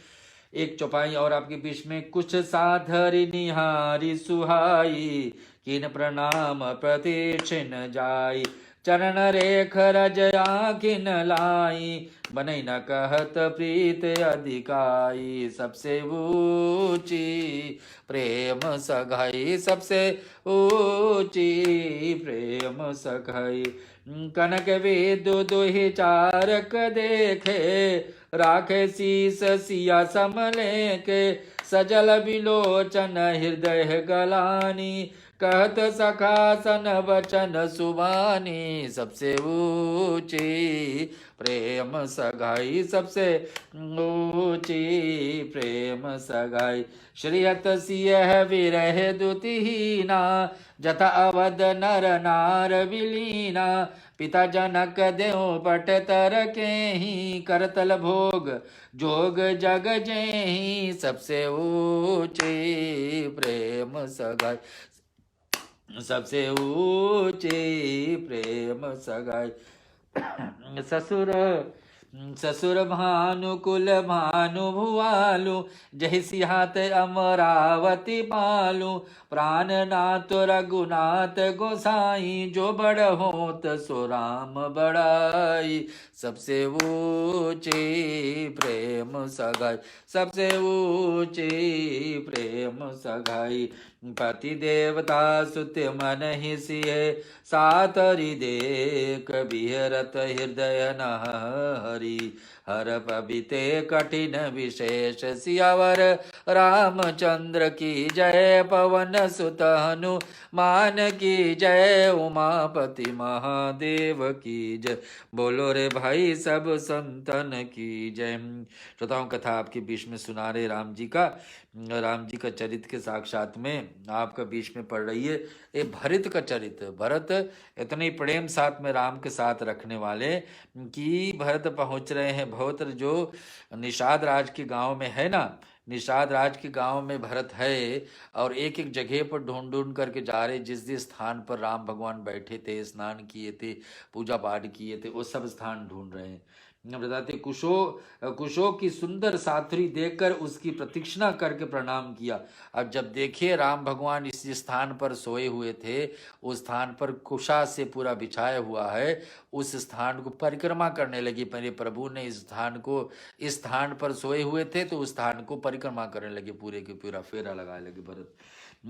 एक चौपाई और आपके बीच में। कुछ साधरि निहारी सुहाई, किन प्रणाम प्रतिक्षण जाई, चरण रेख रज आखिन लाई, बनई न कहत प्रीत अधिकाई। सबसे ऊंची प्रेम सगाई, सबसे ऊंची प्रेम सगाई। कनक विदु दुहि चारक देखे, राखे शीस सिया समले के। सजल बिलोचन हृदय गलानी, कहत सखा सन वचन सुबानी। सबसे ऊंची प्रेम सगाई, सबसे ऊंची प्रेम सगाई। श्रीयत सियह विरह दुतिहीना, जथा अवध नर नार विलीना। पिता जनक देव पट तर के ही, करतल भोग जोग जग जेहि। सबसे ऊंची प्रेम सगाई, सबसे ऊंची प्रेम सगाई। ससुर ससुर भानुकुल भानु भुआलु, जहि सिहात अमरावती पालू। प्राणनाथ रघुनाथ गोसाई, जो बड़ होत सो राम बड़ाई। सबसे ऊंची प्रेम सगाई, सबसे ऊंची प्रेम सगाई। पति देवता सुत मन ही सिए, सातरि देख बिहरत हृदय नहरि। हर पबिते कठिन विशेष, सियावर रामचंद्र की जय। पवन सुत हनुमान की जय, उमापति महादेव की जय। बोलो रे भाई सब संतन की जय। श्रोताओं, कथा आपके बीच में सुना रहे राम जी का चरित्र के साक्षात में आपका बीच में पढ़ रही है ये भरत का चरित्र। भरत इतने प्रेम साथ में राम के साथ रखने वाले कि भरत पहुंच रहे हैं। बहुत जो निषाद राज के गांव में है ना, निषाद राज के गांव में भरत है और एक एक जगह पर ढूंढ ढूंढ करके जा रहे, जिस जिस स्थान पर राम भगवान बैठे थे, स्नान किए थे, पूजा पाठ किए थे, वो सब स्थान ढूंढ रहे हैं। बताते कुशो की सुंदर साथरी देखकर उसकी प्रतीक्षणा करके प्रणाम किया। अब जब देखिए राम भगवान इस स्थान पर सोए हुए थे, उस स्थान पर कुशा से पूरा बिछाया हुआ है, उस स्थान को परिक्रमा करने लगी। मेरे प्रभु ने इस स्थान पर सोए हुए थे तो उस स्थान को परिक्रमा करने लगे, पूरे के पूरा फेरा लगाने लगे भरत।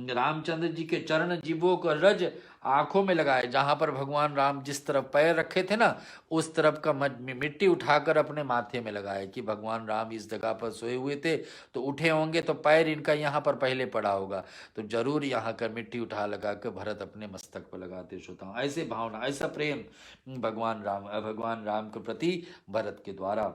रामचंद्र जी के चरण जीवों को रज आंखों में लगाए। जहां पर भगवान राम जिस तरफ पैर रखे थे ना, उस तरफ का मिट्टी उठाकर अपने माथे में लगाए कि भगवान राम इस जगह पर सोए हुए थे तो उठे होंगे तो पैर इनका यहाँ पर पहले पड़ा होगा, तो जरूर यहाँ का मिट्टी उठा लगा कर भरत अपने मस्तक पर लगाते। श्रोताओं, ऐसे भावना, ऐसा प्रेम भगवान राम के प्रति भरत के द्वारा।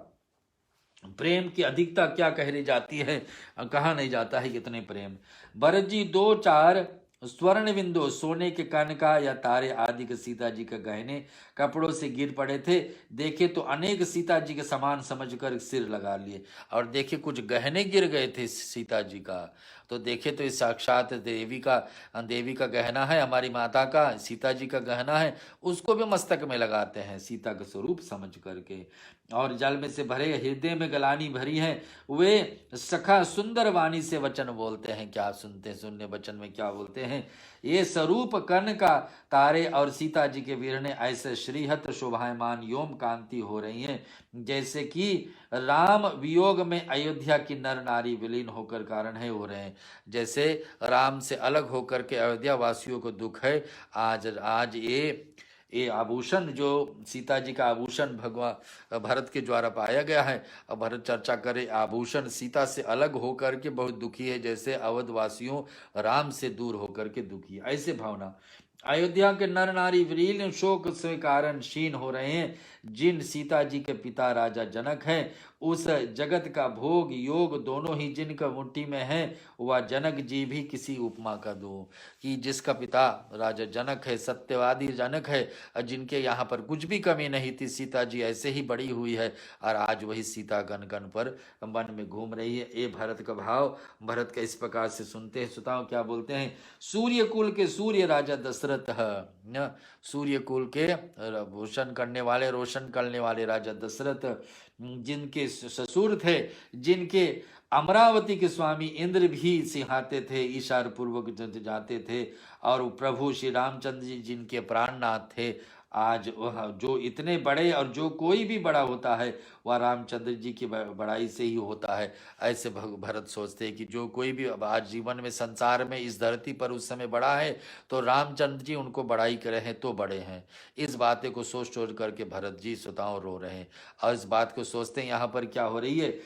प्रेम की अधिकता क्या कहरी जाती है, कहा नहीं जाता है कितने प्रेम। भरत जी 2-4 स्वर्ण बिंदु सोने के कनका या तारे आदि के सीता जी के गहने कपड़ों से गिर पड़े थे। देखे तो अनेक सीता जी के समान समझकर सिर लगा लिए, और देखे कुछ गहने गिर गए थे सीता जी का, तो देखे तो इस साक्षात देवी का गहना है, हमारी माता का, सीता जी का गहना है, उसको भी मस्तक में लगाते हैं सीता का स्वरूप समझ करके। और जल में से भरे हृदय में गलानी भरी है, वे सखा सुंदर वाणी से वचन बोलते हैं। क्या सुनते, सुनने वचन में क्या बोलते हैं। ये स्वरूप कर्ण का तारे और सीता जी के वीरने ऐसे श्रीहत शोभायमान योम कांति हो रही हैं, जैसे कि राम वियोग में अयोध्या की नर नारी विलीन होकर कारण है हो रहे हैं। जैसे राम से अलग होकर के अयोध्या वासियों को दुख है। आज ये आभूषण जो सीता जी का आभूषण भगवान भरत के द्वारा पाया गया है। अब भरत चर्चा करे आभूषण सीता से अलग होकर के बहुत दुखी है, जैसे अवधवासियों राम से दूर होकर के दुखी है, ऐसे भावना। अयोध्या के नर नारी विलीन शोक से कारण क्षीण हो रहे हैं। जिन सीता जी के पिता राजा जनक हैं, उस जगत का भोग योग दोनों ही जिनका मुट्ठी में है, वह जनक जी भी किसी उपमा का दो। कि जिसका पिता राजा जनक है, सत्यवादी जनक है, और जिनके यहाँ पर कुछ भी कमी नहीं थी, सीता जी ऐसे ही बड़ी हुई है, और आज वही सीता गन गन पर वन में घूम रही है। ये भरत का भाव, भरत का इस प्रकार से सुनते हैं। सुताओं क्या बोलते हैं। सूर्य कुल के सूर्य राजा दशरथ है, सूर्य कुल के भूषण करने वाले, रोशन करने वाले राजा दशरथ, जिनके ससुर थे, जिनके अमरावती के स्वामी इंद्र भी सिंहाते थे, इशार पूर्वक जाते थे, और प्रभु श्री रामचंद्र जी जिनके प्राणनाथ थे, आज वह जो इतने बड़े, और जो कोई भी बड़ा होता है वह रामचंद्र जी की बड़ाई से ही होता है। ऐसे भरत सोचते हैं कि जो कोई भी अब आज जीवन में, संसार में, इस धरती पर उस समय बड़ा है तो रामचंद्र जी उनको बड़ाई करे हैं तो बड़े हैं। इस बातें को सोच सोच करके भरत जी स्वतः रो रहे हैं। और इस बात को सोचते हैं यहाँ पर क्या हो रही है,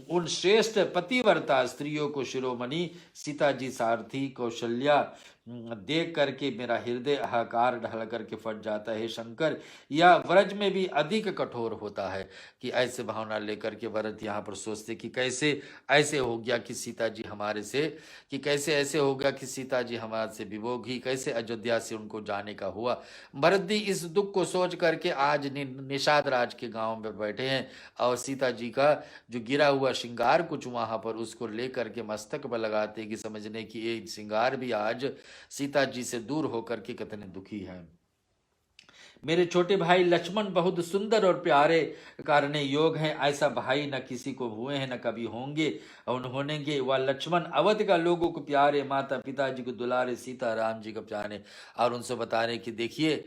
उन श्रेष्ठ पतिव्रता स्त्रियों को शिरोमणि सीता जी, सारथी कौशल्या देख करके मेरा हृदय हाहाकार ढल करके फट जाता है। शंकर, यह व्रज में भी अधिक कठोर होता है। कि ऐसे भावना लेकर के भरत यहाँ पर सोचते कि कैसे ऐसे हो गया कि सीता जी हमारे से, कि कैसे ऐसे हो गया कि सीता जी हमारे से विभोगी, कैसे अयोध्या से उनको जाने का हुआ। भरत जी इस दुख को सोच करके आज निषाद राज के गांव में बैठे हैं और सीता जी का जो गिरा हुआ श्रृंगार कुछ वहां पर उसको लेकर के मस्तक पर लगाते कि समझने की ये श्रृंगार भी आज सीता जी से दूर होकर के कितने दुखी हैं। मेरे छोटे भाई लक्ष्मण बहुत सुंदर और प्यारे कारण योग हैं, ऐसा भाई न किसी को हुए हैं न कभी होंगे और होनेंगे। वह लक्ष्मण अवध का लोगों को प्यारे, माता पिताजी को दुलारे, सीता राम जी को प्यारे। और उनसे बता रहे कि देखिए,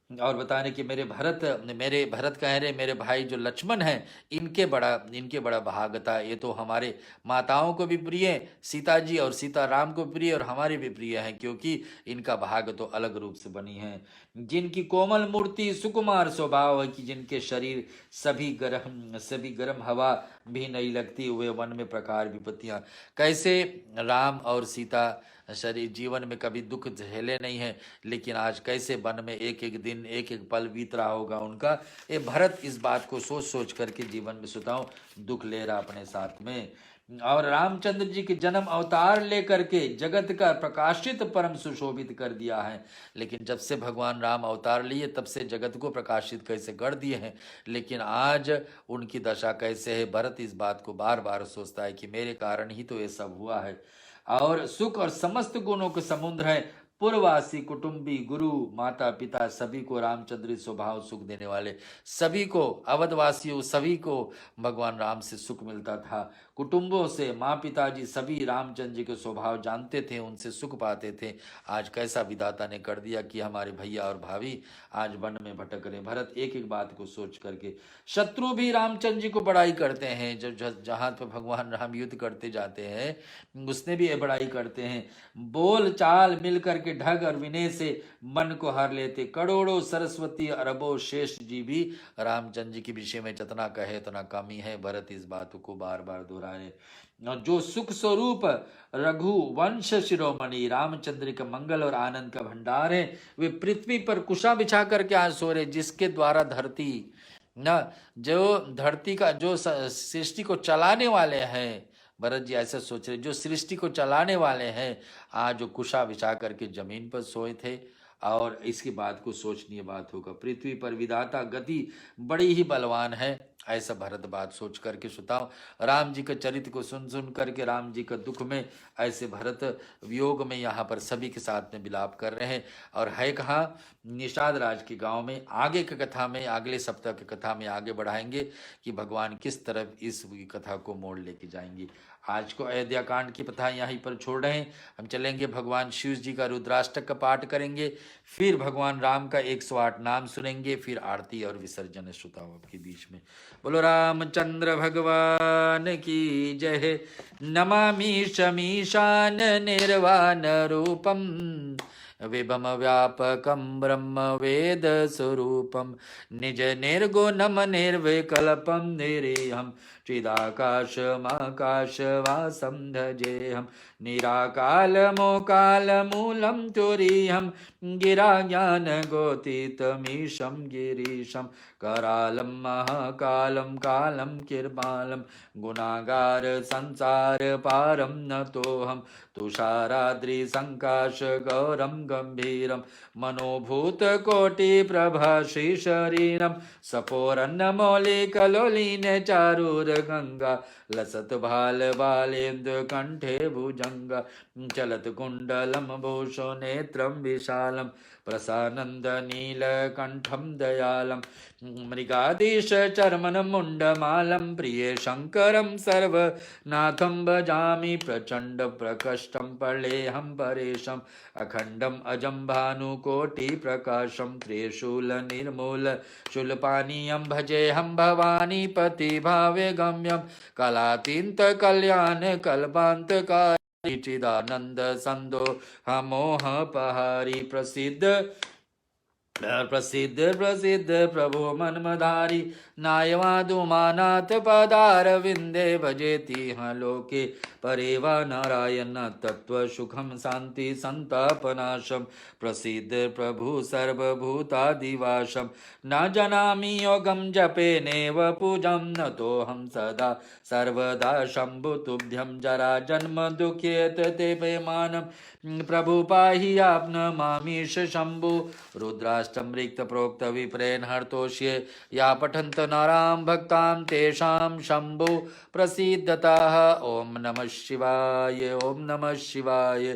और बताने कि मेरे भरत कह रहे मेरे भाई जो लक्ष्मण हैं इनके बड़ा भाग था। ये तो हमारे माताओं को भी प्रिय, सीता जी और सीता राम को प्रिय, और हमारे भी प्रिय हैं, क्योंकि इनका भाग तो अलग रूप से बनी है। जिनकी कोमल मूर्ति सुकुमार स्वभाव है, कि जिनके शरीर सभी गर्म हवा भी नहीं लगती, हुए वन में प्रकार विपत्तियां। कैसे राम और सीता शरीर जीवन में कभी दुख झेले नहीं है, लेकिन आज कैसे वन में एक एक दिन एक एक पल बीत रहा होगा उनका। ये भरत इस बात को सोच सोच करके जीवन में सुताओ दुख ले रहा अपने साथ में। और रामचंद्र जी के जन्म अवतार लेकर के जगत का प्रकाशित परम सुशोभित कर दिया है। लेकिन जब से भगवान राम अवतार लिए तब से जगत को प्रकाशित कैसे कर दिए हैं, लेकिन आज उनकी दशा कैसे है। भरत इस बात को बार बार सोचता है कि मेरे कारण ही तो ये सब हुआ है। और सुख और समस्त गुणों के समुद्र है, पूर्ववासी, कुटुंबी, गुरु, माता पिता सभी को रामचंद्र स्वभाव सुख देने वाले, सभी को, अवधवासियों सभी को भगवान राम से सुख मिलता था। कुटुंबों से माँ पिताजी सभी रामचंद्र जी के स्वभाव जानते थे, उनसे सुख पाते थे। आज कैसा विधाता ने कर दिया कि हमारे भैया और भाभी आज वन में भटक रहे। भरत एक एक बात को सोच करके, शत्रु भी रामचंद्र जी को बड़ाई करते हैं। जब जहां पे भगवान राम युद्ध करते जाते हैं उसने भी बड़ाई करते हैं। बोल चाल मिल करके ढग और विनय से मन को हर लेते। करोड़ों सरस्वती अरबों शेष जी भी रामचंद्र जी के विषय में जितना कहे उतना कम ही है। भरत इस बात को बार बार दोहराए। जो सुख स्वरूप रघु वंश शिरोमणि रामचंद्र का मंगल और आनंद का भंडार है, वे पृथ्वी पर कुशा बिछा करके आज सो रहे, जिसके द्वारा धरती न, जो धरती का जो सृष्टि को चलाने वाले हैं। भरत जी ऐसा सोच रहे, जो सृष्टि को चलाने वाले हैं आज जो कुशा बिछा करके जमीन पर सोए थे। और इसकी बात को सोचनीय बात होगा। पृथ्वी पर विधाता गति बड़ी ही बलवान है, ऐसा भरत बात सोच करके सुताओ। राम जी के चरित्र को सुन सुन करके, राम जी का दुख में ऐसे भरत वियोग में यहाँ पर सभी के साथ में विलाप कर रहे हैं। और है कहाँ, निषाद राज के गांव में। आगे की कथा में, अगले सप्ताह की कथा में आगे बढ़ाएंगे कि भगवान किस तरफ इस कथा को मोड़ लेके जाएंगे। आज को अयोध्या कांड की कथा यहीं पर छोड़ रहे हैं। हम चलेंगे, भगवान शिव जी का रुद्राष्टक का पाठ करेंगे, फिर भगवान राम का 108 नाम सुनेंगे, फिर आरती और विसर्जन श्रोताओं के बीच में। बोलो रामचंद्र भगवान की जय। नमामि शमीशान निर्वाण रूपम विभम व्यापकं ब्रह्म वेद स्वरूपम निज निर्गुणम निर्विकल्पम निरीहम चिदाकाशमाकाशवासं भजेऽहं निराकालमोकालमूलं तुरीहं गिराज्ञानगोतीतमीशं गिरीशं करालं महाकालं कालं किर्बालं गुणागार संसार पारं नतोऽहं तुषाराद्रिसङ्काश गौरं गम्भीरं मनोभूतकोटिप्रभाश्रीशरीरं सपोरन्नमौलिकलोलीन चारुरगङ्गा लसत भाल बालेन्द्र कंठे भुजंगा चलत कुंडलम भूषो नेत्रम विशालम प्रसानंद नीलकंठम दयालम मृगाधीश चर्मन मुंडमालं प्रिय शंकरं सर्वनाथं भजामि प्रचंड प्रकष्टं प्रलेहं परेशम् अखंडम अजं भानुकोटि प्रकाशं त्रिशूल निर्मूल शूलपानीयं भजेऽहं भवानी पति भावे गम्यं कलातीत कल्याण कल्पान्तकारी चिदानंद संदो हमोह पहारी प्रसिद्ध प्रसिद्ध प्रभु मनमधारी नायवादुमानाथ पदार विंदे भजेति हाँ लोके परेव नारायण तत्व सुखम शांति संतापनाशम प्रसिद्ध प्रभु सर्वभूतादिवासम न जानामि योगम जपे नेव पूजम न तो हम सदा सर्वदा शंभु तुभ्यं जरा जन्म दुखेत ते बेमानम प्रभु पाहि आपन मामीश शंभु रुद्राष्टम रिक्त प्रोक्त विप्रेन हर्तोष्ये या पठन्त नाराम भक्तां तेषां शंभु प्रसीदतः ओम नमः शिवाय ओम नमः शिवाय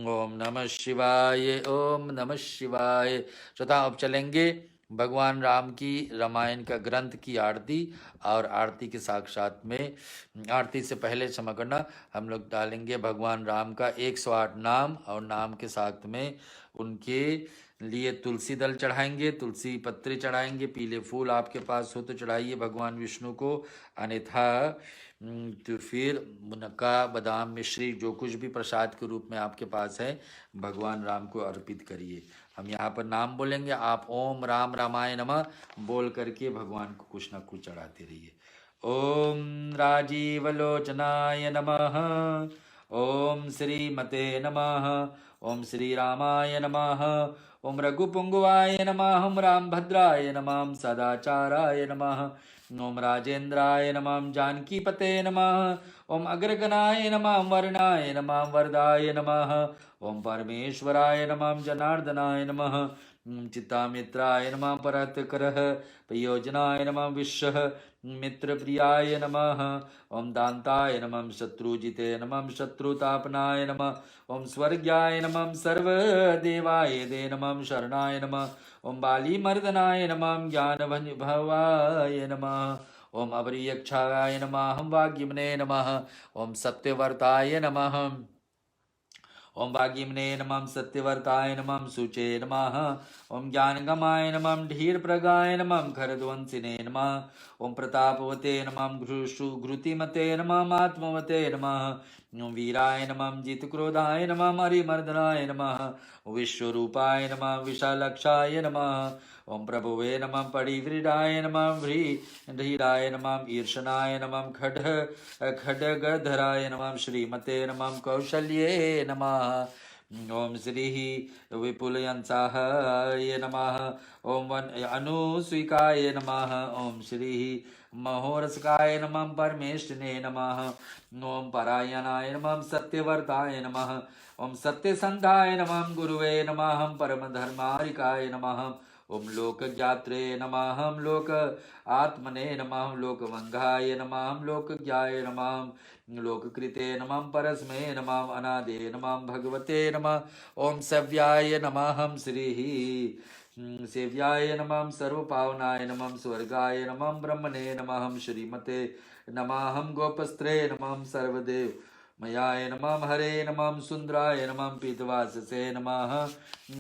ओम नमः शिवाय ओम नमः शिवाय। श्रोता अब चलेंगे भगवान राम की रामायण का ग्रंथ की आरती और आरती के साक्षात में आरती से पहले क्षमा करना हम लोग डालेंगे भगवान राम का 108 नाम और नाम के साथ में उनके लिए तुलसी दल चढ़ाएंगे, तुलसी पत्रे चढ़ाएंगे, पीले फूल आपके पास हो तो चढ़ाइए भगवान विष्णु को, अन्यथा तो फिर मुनक्का बादाम मिश्री जो कुछ भी प्रसाद के रूप में आपके पास है भगवान राम को अर्पित करिए। हम यहाँ पर नाम बोलेंगे, आप ओम राम रामाय नमः बोल करके भगवान को कुछ ना कुछ चढ़ाते रहिए। ओम राजीवलोचनाय नमः, ओम श्रीमते नमः, ओम श्री रामाय नमः, ओम रघुपुंगवाय नमः, ओम रामभद्राय नमः, सदाचाराय नमः, ओम राजेन्द्राय नमः, जानकीपते नमः, ओम अग्रगणाय नमः, वर्णाय नमः, वरदाय नमः, ओम परमेश्वराय नमः, जनार्दनाय नमः, चित्तामित्राय नमः, परतकरः प्रयोजनाय नमः, विश्व मित्रप्रियाय नमः, ओम दान्ताय नमः, शत्रुजिते नमः, शत्रुतापनाय नमः, ओम स्वर्ग्याय नमः, सर्वदेवाय दे नमः, शरणाय नमः, ओम बालीमर्दनाय नमः, ज्ञानभवाय नमः, ओम अवरीयक्षाय नमः, वाग्यमने नमः, ओम सत्यवर्ताय नमः, ओम भाग्यमने नमः, सत्यवर्ताय नमः, शुचे नमः, ओम ज्ञानगमाय नमः, धीरप्रगाय नमः, खरध्वंसिने नमः, ओम प्रतापवते नमः, घृतिमते नमः, आत्मवते नमः, ओम वीराय नमः, जितक्रोधाय नमः, हरिमर्दनाय नमः, विश्वरूपाय नमः, विशालक्षाय नमः, ओम प्रभुवे नमः, परिव्रीडाय नमः, धीराय नमः, ईर्षणाय नमः, खड्गधराय नमः, श्रीमते नमः, कौशल्ये नमः, ओम श्री विपुलयंसाय नमः, ओम अनुस्विकाय नमः, ओम श्री महोरसकाय नमः, परमेष्ठिने नमः, ओम परायणाय नमः, सत्यवर्ताय नमः, ओम सत्यसंधाय नमः, गुरुवे नमः, परमधर्मारिकाय नमः, ओम लोकज्ञात्रे नमः, लोक आत्मने नमः, लोकवंधाय नमः, लोकज्ञाय नमः, लोककृते नमः, परस्मै नमः, अनादे नमः, भगवते नमः, ओम सव्याय नमः, श्री सेव्याय नमः, सर्वपावनाय नमः, स्वर्गाय नमः, ब्रह्मणे नमः, श्रीमते नमः, गोपस्त्रे नमः, सर्वदेव मयाय नमः, हरे नमः, सुंदराय नमः, पीतवाससे नमः,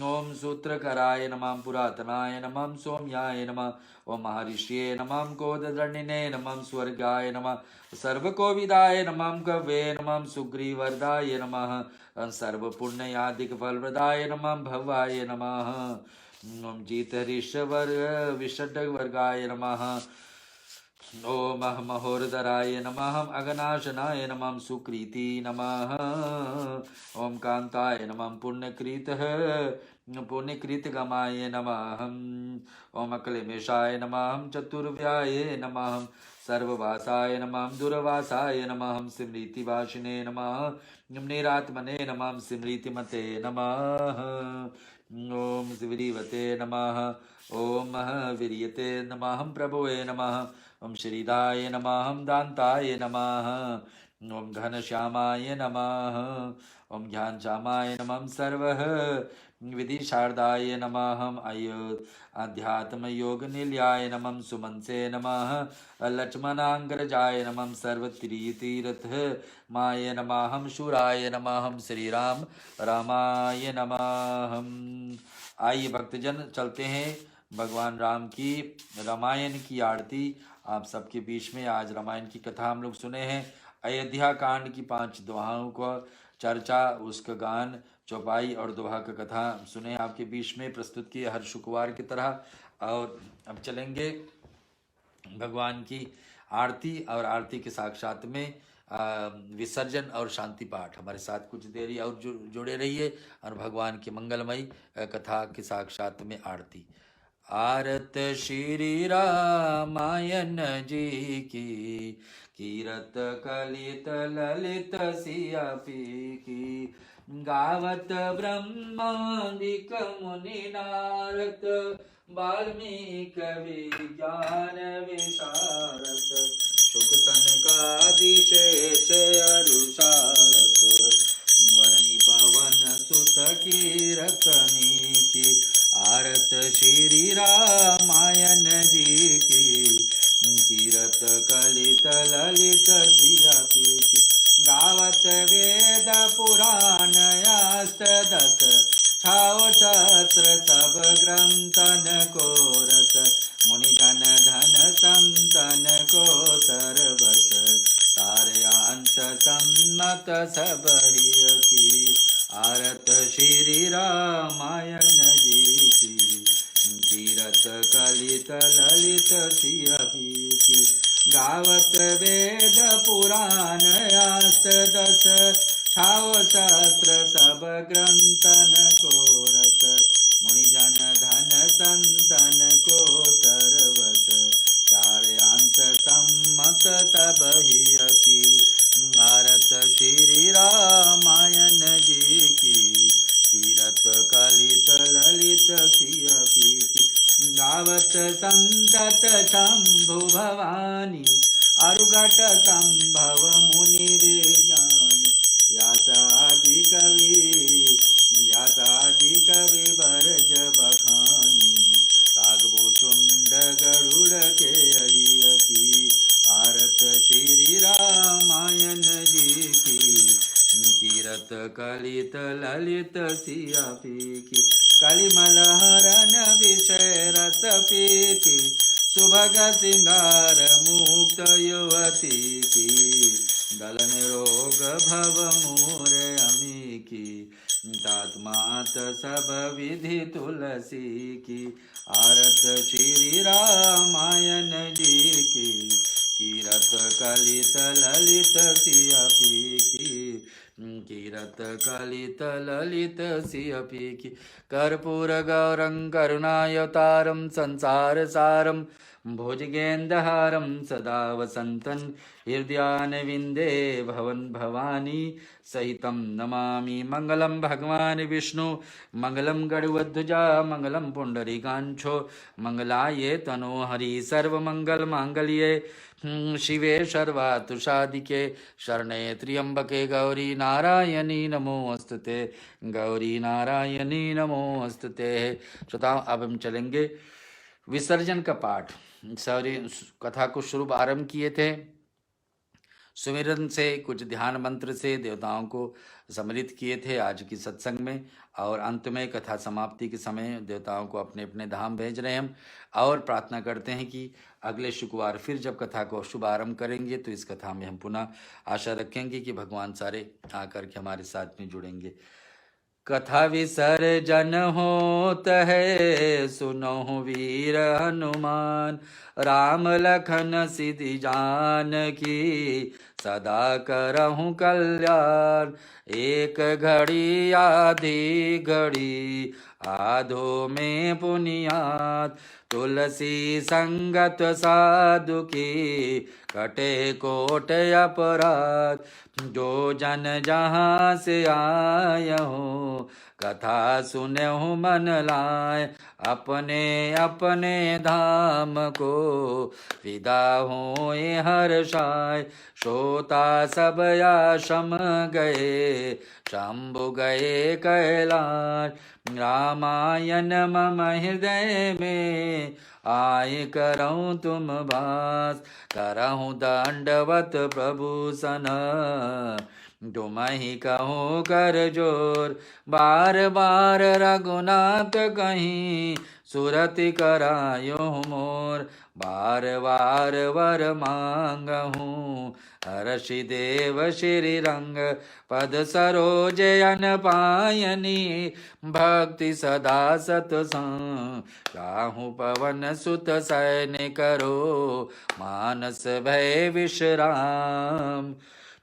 ओम सूत्रकराय नमः, पुरातनाय नमः, सोम्याय नमः, ओम महर्षिये नमः, कोददण्डिने नमः, स्वर्गाय नमः, सर्वकोविदाय नमः, कवे नमः, सुग्रीवर्धाय नमः, सर्वपुण्यादिक फलप्रदाय नमः, भवाय नमः, ओम जीतहरीश्वर विषड्वर्गाय नमः, ओम महोरधराय नमः, अगनाशनाय नमः, सुकृति नमः, ओम कांताय नमः, पुण्यकृतगमाय नमः, ओम अक्लेमेशाय नमः, चतुर्व्याये नमः, सर्ववासाय नमः, दूरवासाय नमः, स्मृतिवासिने नमः, निरात्मने नमः, स्मृतिमते नमः, ओम शिवरीवते नमः, ओम वीर्यते नमः, प्रभुवे नमः, ओम श्रीदाय नमः, दान्ताय नमः, ओम घनश्यामाय नमः, ओम ज्ञानश्यामाय नमः, सर्वः विधि शारदाय नमः अध्यात्म योग निलयाय नमः सुमनसे नमः लक्ष्मणांग्रजाय नमः सर्वतीर्थ माय नमः शूराय नमः श्री राम रामाय नमः। आइए भक्तजन चलते हैं भगवान राम की रामायण की आरती आप सबके बीच में। आज रामायण की कथा हम लोग सुने हैं। अयोध्या कांड की 5 दोहाओं को चर्चा, उसका गान, चौपाई और दोहा का कथा सुने आपके बीच में, प्रस्तुत किए हर शुक्रवार की तरह। और अब चलेंगे भगवान की आरती और आरती के साक्षात में विसर्जन और शांति पाठ। हमारे साथ कुछ देरी और जुड़े रहिए और भगवान की मंगलमयी कथा के साक्षात में आरती। आरत श्री रामायण जी की, कीरत कलित ललित सिया पी की, गावत ब्रह्मादिक मुनि नारद, वाल्मीकि विज्ञान विशारद, शुक सनकादिशेष अरुषारद, वर्णि पवन सुत कीरतनी की। आरत श्री रामायण जी की, कीरत कलित ललित सिया पी की, गावत वेद पुराण अष्टदश, छाओ शस्त्र सब ग्रंथन को रस, मुनिजन धन संतन को सर्वश, तारयांश सम्मत सब हिय की। आरत श्री रामायण जी की, कीरत कलित ललित सिया पी की, गावत वेद पुराण अष्टदश, छाओ शास्त्र सब ग्रंथन को रस, मुनिजन धन संतन को सर्वश, चार्यांश सम्मत सब हिय की। आरत श्री रामायण जी की, कीरत कलित ललित सिया पी की, गावत संतत शंभु भवानी, अरुघट संभव मुनि विज्ञानी, व्यासादि कवि बरज बखानी, कागभूषुंड गरुड़ के अहिय की। आरत श्री रामायण जी की, कीरत कलित ललित सिया पी की, कलिमल हरन विषय रस पी की, सुभग सिंगार मुक्त युवती की, दलन रोग भव मूर अमी की, तात्मात सब विधि तुलसी की। आरत श्री रामायण जी की, कीरत कलित ललित सिया पी की, कीरत कलित ललित सिया पी की। कर्पूर गौरं करुणावतारं संसार सारं, भुजगेन्दहारं सदा वसन्तं, हृदयानविन्दे भवन भवानी सहितं नमामि। मंगलम भगवान विष्णु मंगलम गरुड़ध्वजा, मंगलम पुंडरीकाक्षो, मंगलाये तनोहरि, सर्वमंगल मांगल्ये शिवे सर्वार्थसाधिके, शरणे त्र्यंबके गौरी नारायणी नमोस्तुते, गौरी नारायणी नमोस्तुते। श्रोताओं अब हम चलेंगे विसर्जन का पाठ। सारी कथा को शुरू आरंभ किए थे सुमिरन से, कुछ ध्यान मंत्र से देवताओं को सम्मिलित किए थे आज की सत्संग में, और अंत में कथा समाप्ति के समय देवताओं को अपने अपने धाम भेज रहे हैं हम, और प्रार्थना करते हैं कि अगले शुक्रवार फिर जब कथा को शुभारंभ करेंगे तो इस कथा में हम पुनः आशा रखेंगे कि भगवान सारे आकर के हमारे साथ में जुड़ेंगे। कथा विसर्जन होत है, सुनो वीर हनुमान, राम लखन सिद्धि जान की, सदा करहूँ कल्याण। एक घड़ी आधी घड़ी आधो में पुनियात, तुलसी संगत साधु की कटे कोट अपराध। जो जन जहाँ से आय हो कथा सुनहु मन लाय। अपने अपने धाम को विदा होए हर्षाय। श्रोता सब आश्रम गए शंभु गए कैलाश। रामायण मम हृदय में आय करऊँ तुम भास। करऊँ दंडवत प्रभु सन तुम ही कहो कर जोर। बार बार रघुनाथ कहीं सुरति करायो मोर। बार बार वर मांगहूँ हर्षि देव श्री रंग। पद सरोज अन पायनी भक्ति सदा सतसंग। राहु पवन सुत सैन्य करो मानस भय विश्राम।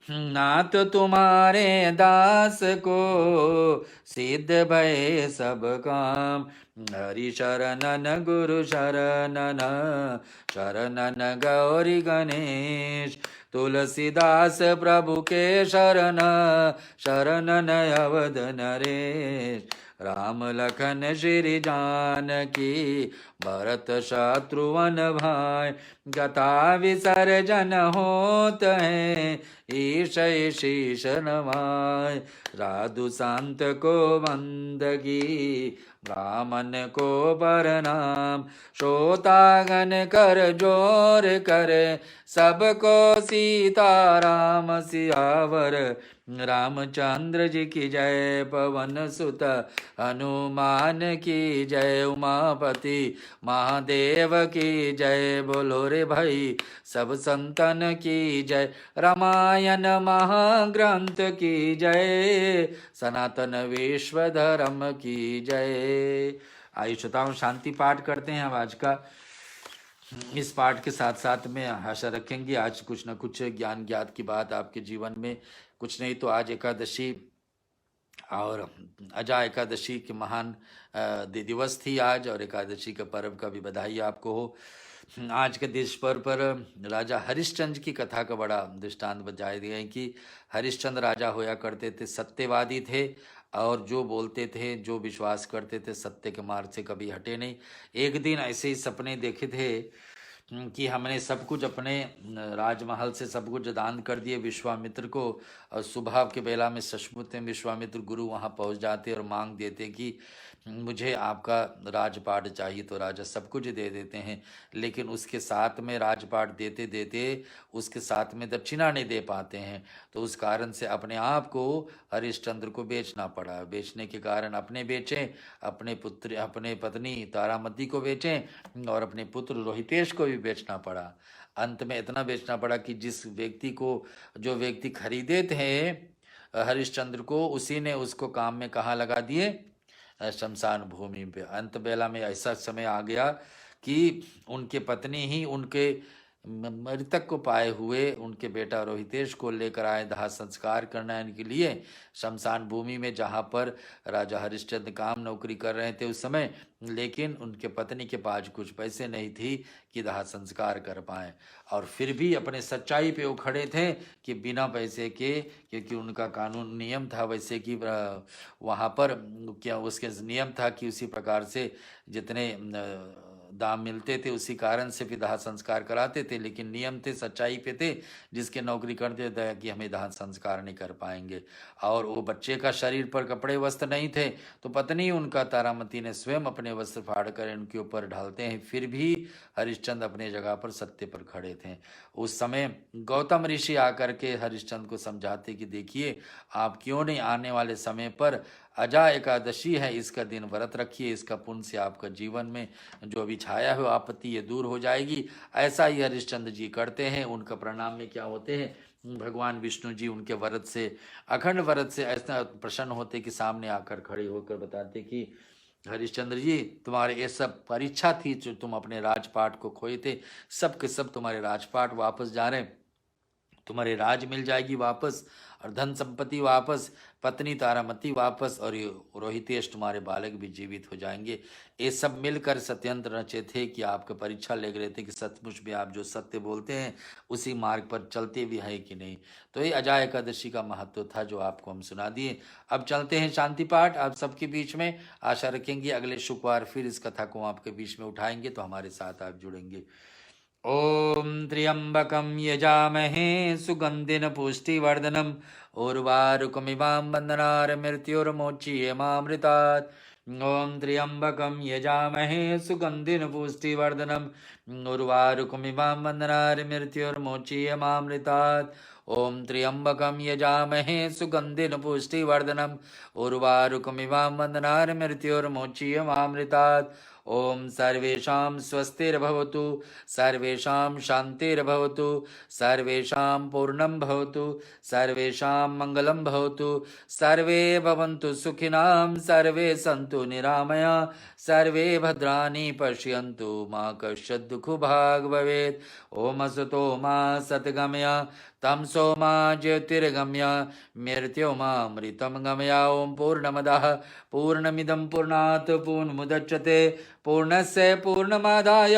नाथ तुम्हारे दास को सिद्ध भय सब काम। हरि शरणन गुरु शरणन शरणन गौरी गणेश। तुलसीदास प्रभु के शरण शरणन अवध नरेश। राम लखन श्री जानकी भरत शत्रुघ्न भाई। गता विसर्जन होत है ईश शीश नवाय। साधु संत को बंदगी ब्राह्मण को प्रणाम। श्रोतागण कर जोर करे सबको सीताराम सियावर। रामचंद्र जी की जय पवन सुत हनुमान की जय। उमापति महादेव की जय बोलो रे भाई सब संतन की जय। रामायण महाग्रंथ की जय सनातन विश्व धर्म की जय। आइए श्रोताओं शांति पाठ करते हैं। हम आज का इस पाठ के साथ साथ में आशा रखेंगे आज कुछ न कुछ ज्ञान ज्ञात की बात आपके जीवन में। कुछ नहीं तो आज एकादशी और अजा एकादशी के महान दिवस थी आज, और एकादशी के पर्व का भी बधाई आपको हो। आज के दिवस पर राजा हरिश्चंद्र की कथा का बड़ा दृष्टांत बताया गया है कि हरिश्चंद्र राजा होया करते थे, सत्यवादी थे और जो बोलते थे जो विश्वास करते थे सत्य के मार्ग से कभी हटे नहीं। एक दिन ऐसे ही सपने देखे थे कि हमने सब कुछ अपने राजमहल से सब कुछ दान कर दिए विश्वामित्र को, और सुबह के बेला में सचमुच में विश्वामित्र गुरु वहाँ पहुँच जाते और मांग देते कि मुझे आपका राजपाट चाहिए, तो राजा सब कुछ दे देते हैं। लेकिन उसके साथ में राजपाट देते देते उसके साथ में दक्षिणा नहीं दे पाते हैं, तो उस कारण से अपने आप को हरिश्चंद्र को बेचना पड़ा। बेचने के कारण अपने बेचें, अपने पुत्र अपने पत्नी तारामती को बेचें और अपने पुत्र रोहितेश को भी बेचना पड़ा। अंत में इतना बेचना पड़ा कि जिस व्यक्ति को जो व्यक्ति खरीदे थे हरिश्चंद्र को, उसी ने उसको काम में कहाँ लगा दिए, शमशान भूमि पे। अंत बेला में ऐसा समय आ गया कि उनके पत्नी ही उनके मृतक को पाए हुए उनके बेटा रोहितेश को लेकर आए दाह संस्कार करने के लिए शमशान भूमि में, जहाँ पर राजा हरिश्चंद्र काम नौकरी कर रहे थे उस समय। लेकिन उनके पत्नी के पास कुछ पैसे नहीं थी कि दाह संस्कार कर पाए, और फिर भी अपने सच्चाई पे वो खड़े थे कि बिना पैसे के, क्योंकि उनका कानून नियम था वैसे कि वहाँ पर क्या उसके नियम था कि उसी प्रकार से जितने दाम मिलते थे उसी कारण से भी दाह संस्कार कराते थे। लेकिन नियम थे, सच्चाई पे थे, जिसके नौकरी करते थे कि हमें दाह संस्कार नहीं कर पाएंगे। और वो बच्चे का शरीर पर कपड़े वस्त्र नहीं थे, तो पत्नी उनका तारामती ने स्वयं अपने वस्त्र फाड़ कर उनके ऊपर डालते हैं। फिर भी हरिश्चंद्र अपने जगह पर सत्य पर खड़े थे। उस समय गौतम ऋषि आकर के हरिश्चंद्र को समझाते कि देखिए आप क्यों नहीं आने वाले समय पर अजा एकादशी है, इसका दिन व्रत रखिए, इसका पुण्य से आपका जीवन में जो अभी छाया हो आपत्ति ये दूर हो जाएगी। ऐसा ही हरिश्चंद्र जी करते हैं। उनका परिणाम में क्या होते हैं, भगवान विष्णु जी उनके व्रत से, अखंड व्रत से ऐसा प्रसन्न होते कि सामने आकर खड़े होकर बताते कि हरिश्चंद्र जी तुम्हारे ये सब परीक्षा थी जो तुम अपने राजपाट को खोए थे, सब के सब तुम्हारे राजपाट वापस जा रहे हैं। तुम्हारे राज मिल जाएगी वापस, और धन संपत्ति वापस, पत्नी तारामती वापस, और ये रोहितेश तुम्हारे बालक भी जीवित हो जाएंगे। ये सब मिलकर सत्यंत्र रचे थे कि आपका परीक्षा ले रहे थे कि सचमुच भी आप जो सत्य बोलते हैं उसी मार्ग पर चलते भी है कि नहीं। तो ये अजाय एकादशी का महत्व था जो आपको हम सुना दिए। अब चलते हैं शांति पाठ आप सबके बीच में। आशा रखेंगे अगले शुक्रवार फिर इस कथा को आपके बीच में उठाएंगे, तो हमारे साथ आप जुड़ेंगे। ॐ त्र्यम्बकं यजामहे सुगन्धिं पुष्टिवर्धनम् उर्वारुकमिवां बन्धनान्मृत्योर्मोच्येमामृतात्। ॐ त्र्यम्बकं यजामहे सुगन्धिं पुष्टिवर्धनम् उर्वारुकमिवां बन्धनान्मृत्योर्मोच्येमामृतात्। ॐ त्र्यम्बकं यजामहे सुगन्धिं पुष्टिवर्धनम् उर्वारुकमिवां बन्धनान्मृत्योर्मोच्येमामृतात्। ओम सर्वेषां स्वस्तिर्भवतु, सर्वेषां शान्तिर्भवतु, सर्वेषां पूर्णं भवतु, सर्वेषां मङ्गलं भवतु, सर्वे भवन्तु सुखिनां, सर्वे सन्तु निरामया, सर्वे भद्राणि पश्यन्तु मा कश्चित् दुःखभाग् भवेत्। ओम असतो मा सद्गमया, तमसो मा ज्योतिर्गमय, मृत्योर्मामृतं गमय। ओम पूर्णमदः पूर्णमिदं पूर्णात् पूर्णमुदच्यते पूर्णस्य पूर्णमादाय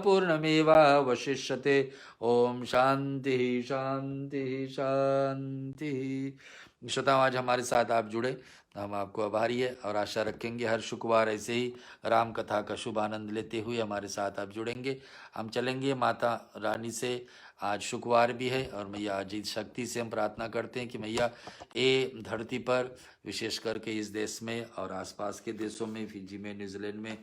पूर्णमेवावशिष्यते। ओम शांति शांति शांति। श्रोताओं, आज हमारे साथ आप जुड़े, हम आपको आभारी है और आशा रखेंगे हर शुक्रवार ऐसे ही राम कथा का शुभ आनंद लेते हुए हमारे साथ आप जुड़ेंगे। हम चलेंगे माता रानी से, आज शुक्रवार भी है और मैया अजीत शक्ति से हम प्रार्थना करते हैं कि मैया ये धरती पर विशेष करके इस देश में और आसपास के देशों में, फिजी में, न्यूजीलैंड में,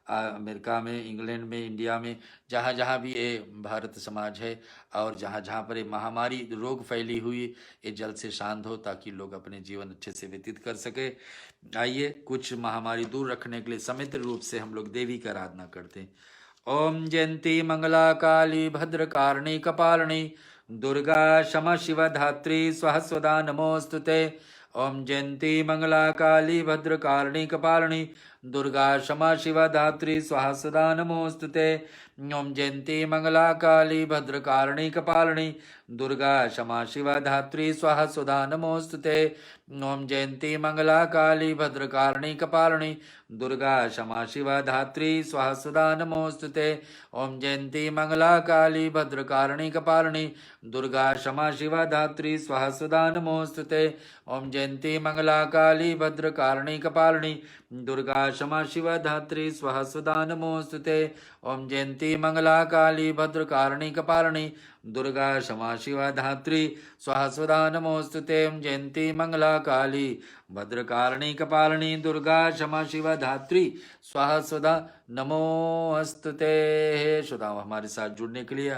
अमेरिका में, इंग्लैंड में, इंडिया में, जहाँ जहाँ भी ये भारत समाज है और जहाँ जहाँ पर ये महामारी रोग फैली हुई, ये जल्द से शांत हो ताकि लोग अपने जीवन अच्छे से व्यतीत कर सके। आइए कुछ महामारी दूर रखने के लिए समित्र रूप से हम लोग देवी की आराधना करते हैं। ओम जयंती मंगला काली भद्रकारिणी कपालिनी दुर्गा क्षमा शिव धात्री स्वाहा स्वदा नमोस्तुते। ओम जयंती मंगला काली भद्रकारिणी कपालिनी दुर्गा क्षमा शिव धात्री स्वाहा सदा नमोस्तुते। ओम जयंती मंगला काली भद्रकारिणी कपालिनी दुर्गा क्षमा शिव धात्री स्वाहा सदा नमोस्तुते। ओम जयंती मंगला काली भद्रकारिणी कपालिनी दुर्गा क्षमा शिव धात्री स्वाहा सदा नमोस्तुते। ओम जयंती मंगला काली भद्रकारिणी कपालिनी दुर्गा क्षमा शिव धात्री स्वाहा सदा नमोस्तुते। ओम जयंती मंगला काली भद्रकारिणी कपालिनी दुर्गा क्षमा शिव धात्री स्वाहा सदा नमोस्तुते। ओम जयंती मंगला काली भद्रकारिणी कपालिनी दुर्गा क्षमा शिव धात्री स्वाहा सदा नमोस्तुते। ओम जयंती मंगला काली भद्रकारिणी कपालिनी दुर्गा क्षमा शिव धात्री स्वाहा सदा नमोस्तुते। श्रोताओं, हमारे साथ जुड़ने के लिए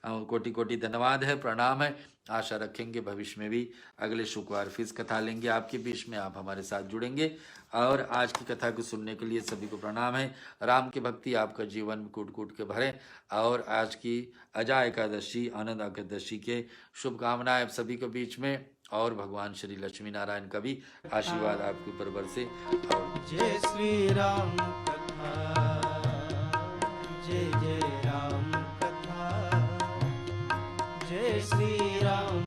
कोटि कोटि धन्यवाद है, प्रणाम है। आशा रखेंगे भविष्य में भी अगले शुक्रवार फिर कथा लेंगे आपके बीच में, आप हमारे साथ जुड़ेंगे। और आज की कथा को सुनने के लिए सभी को प्रणाम है। राम की भक्ति आपका जीवन में कूट कूट के भरे। और आज की अजा एकादशी, आनंद एकादशी के शुभकामनाएं आप सभी के बीच में, और भगवान श्री लक्ष्मी नारायण का भी आशीर्वाद आपके ऊपर बरसे। और जय श्री राम।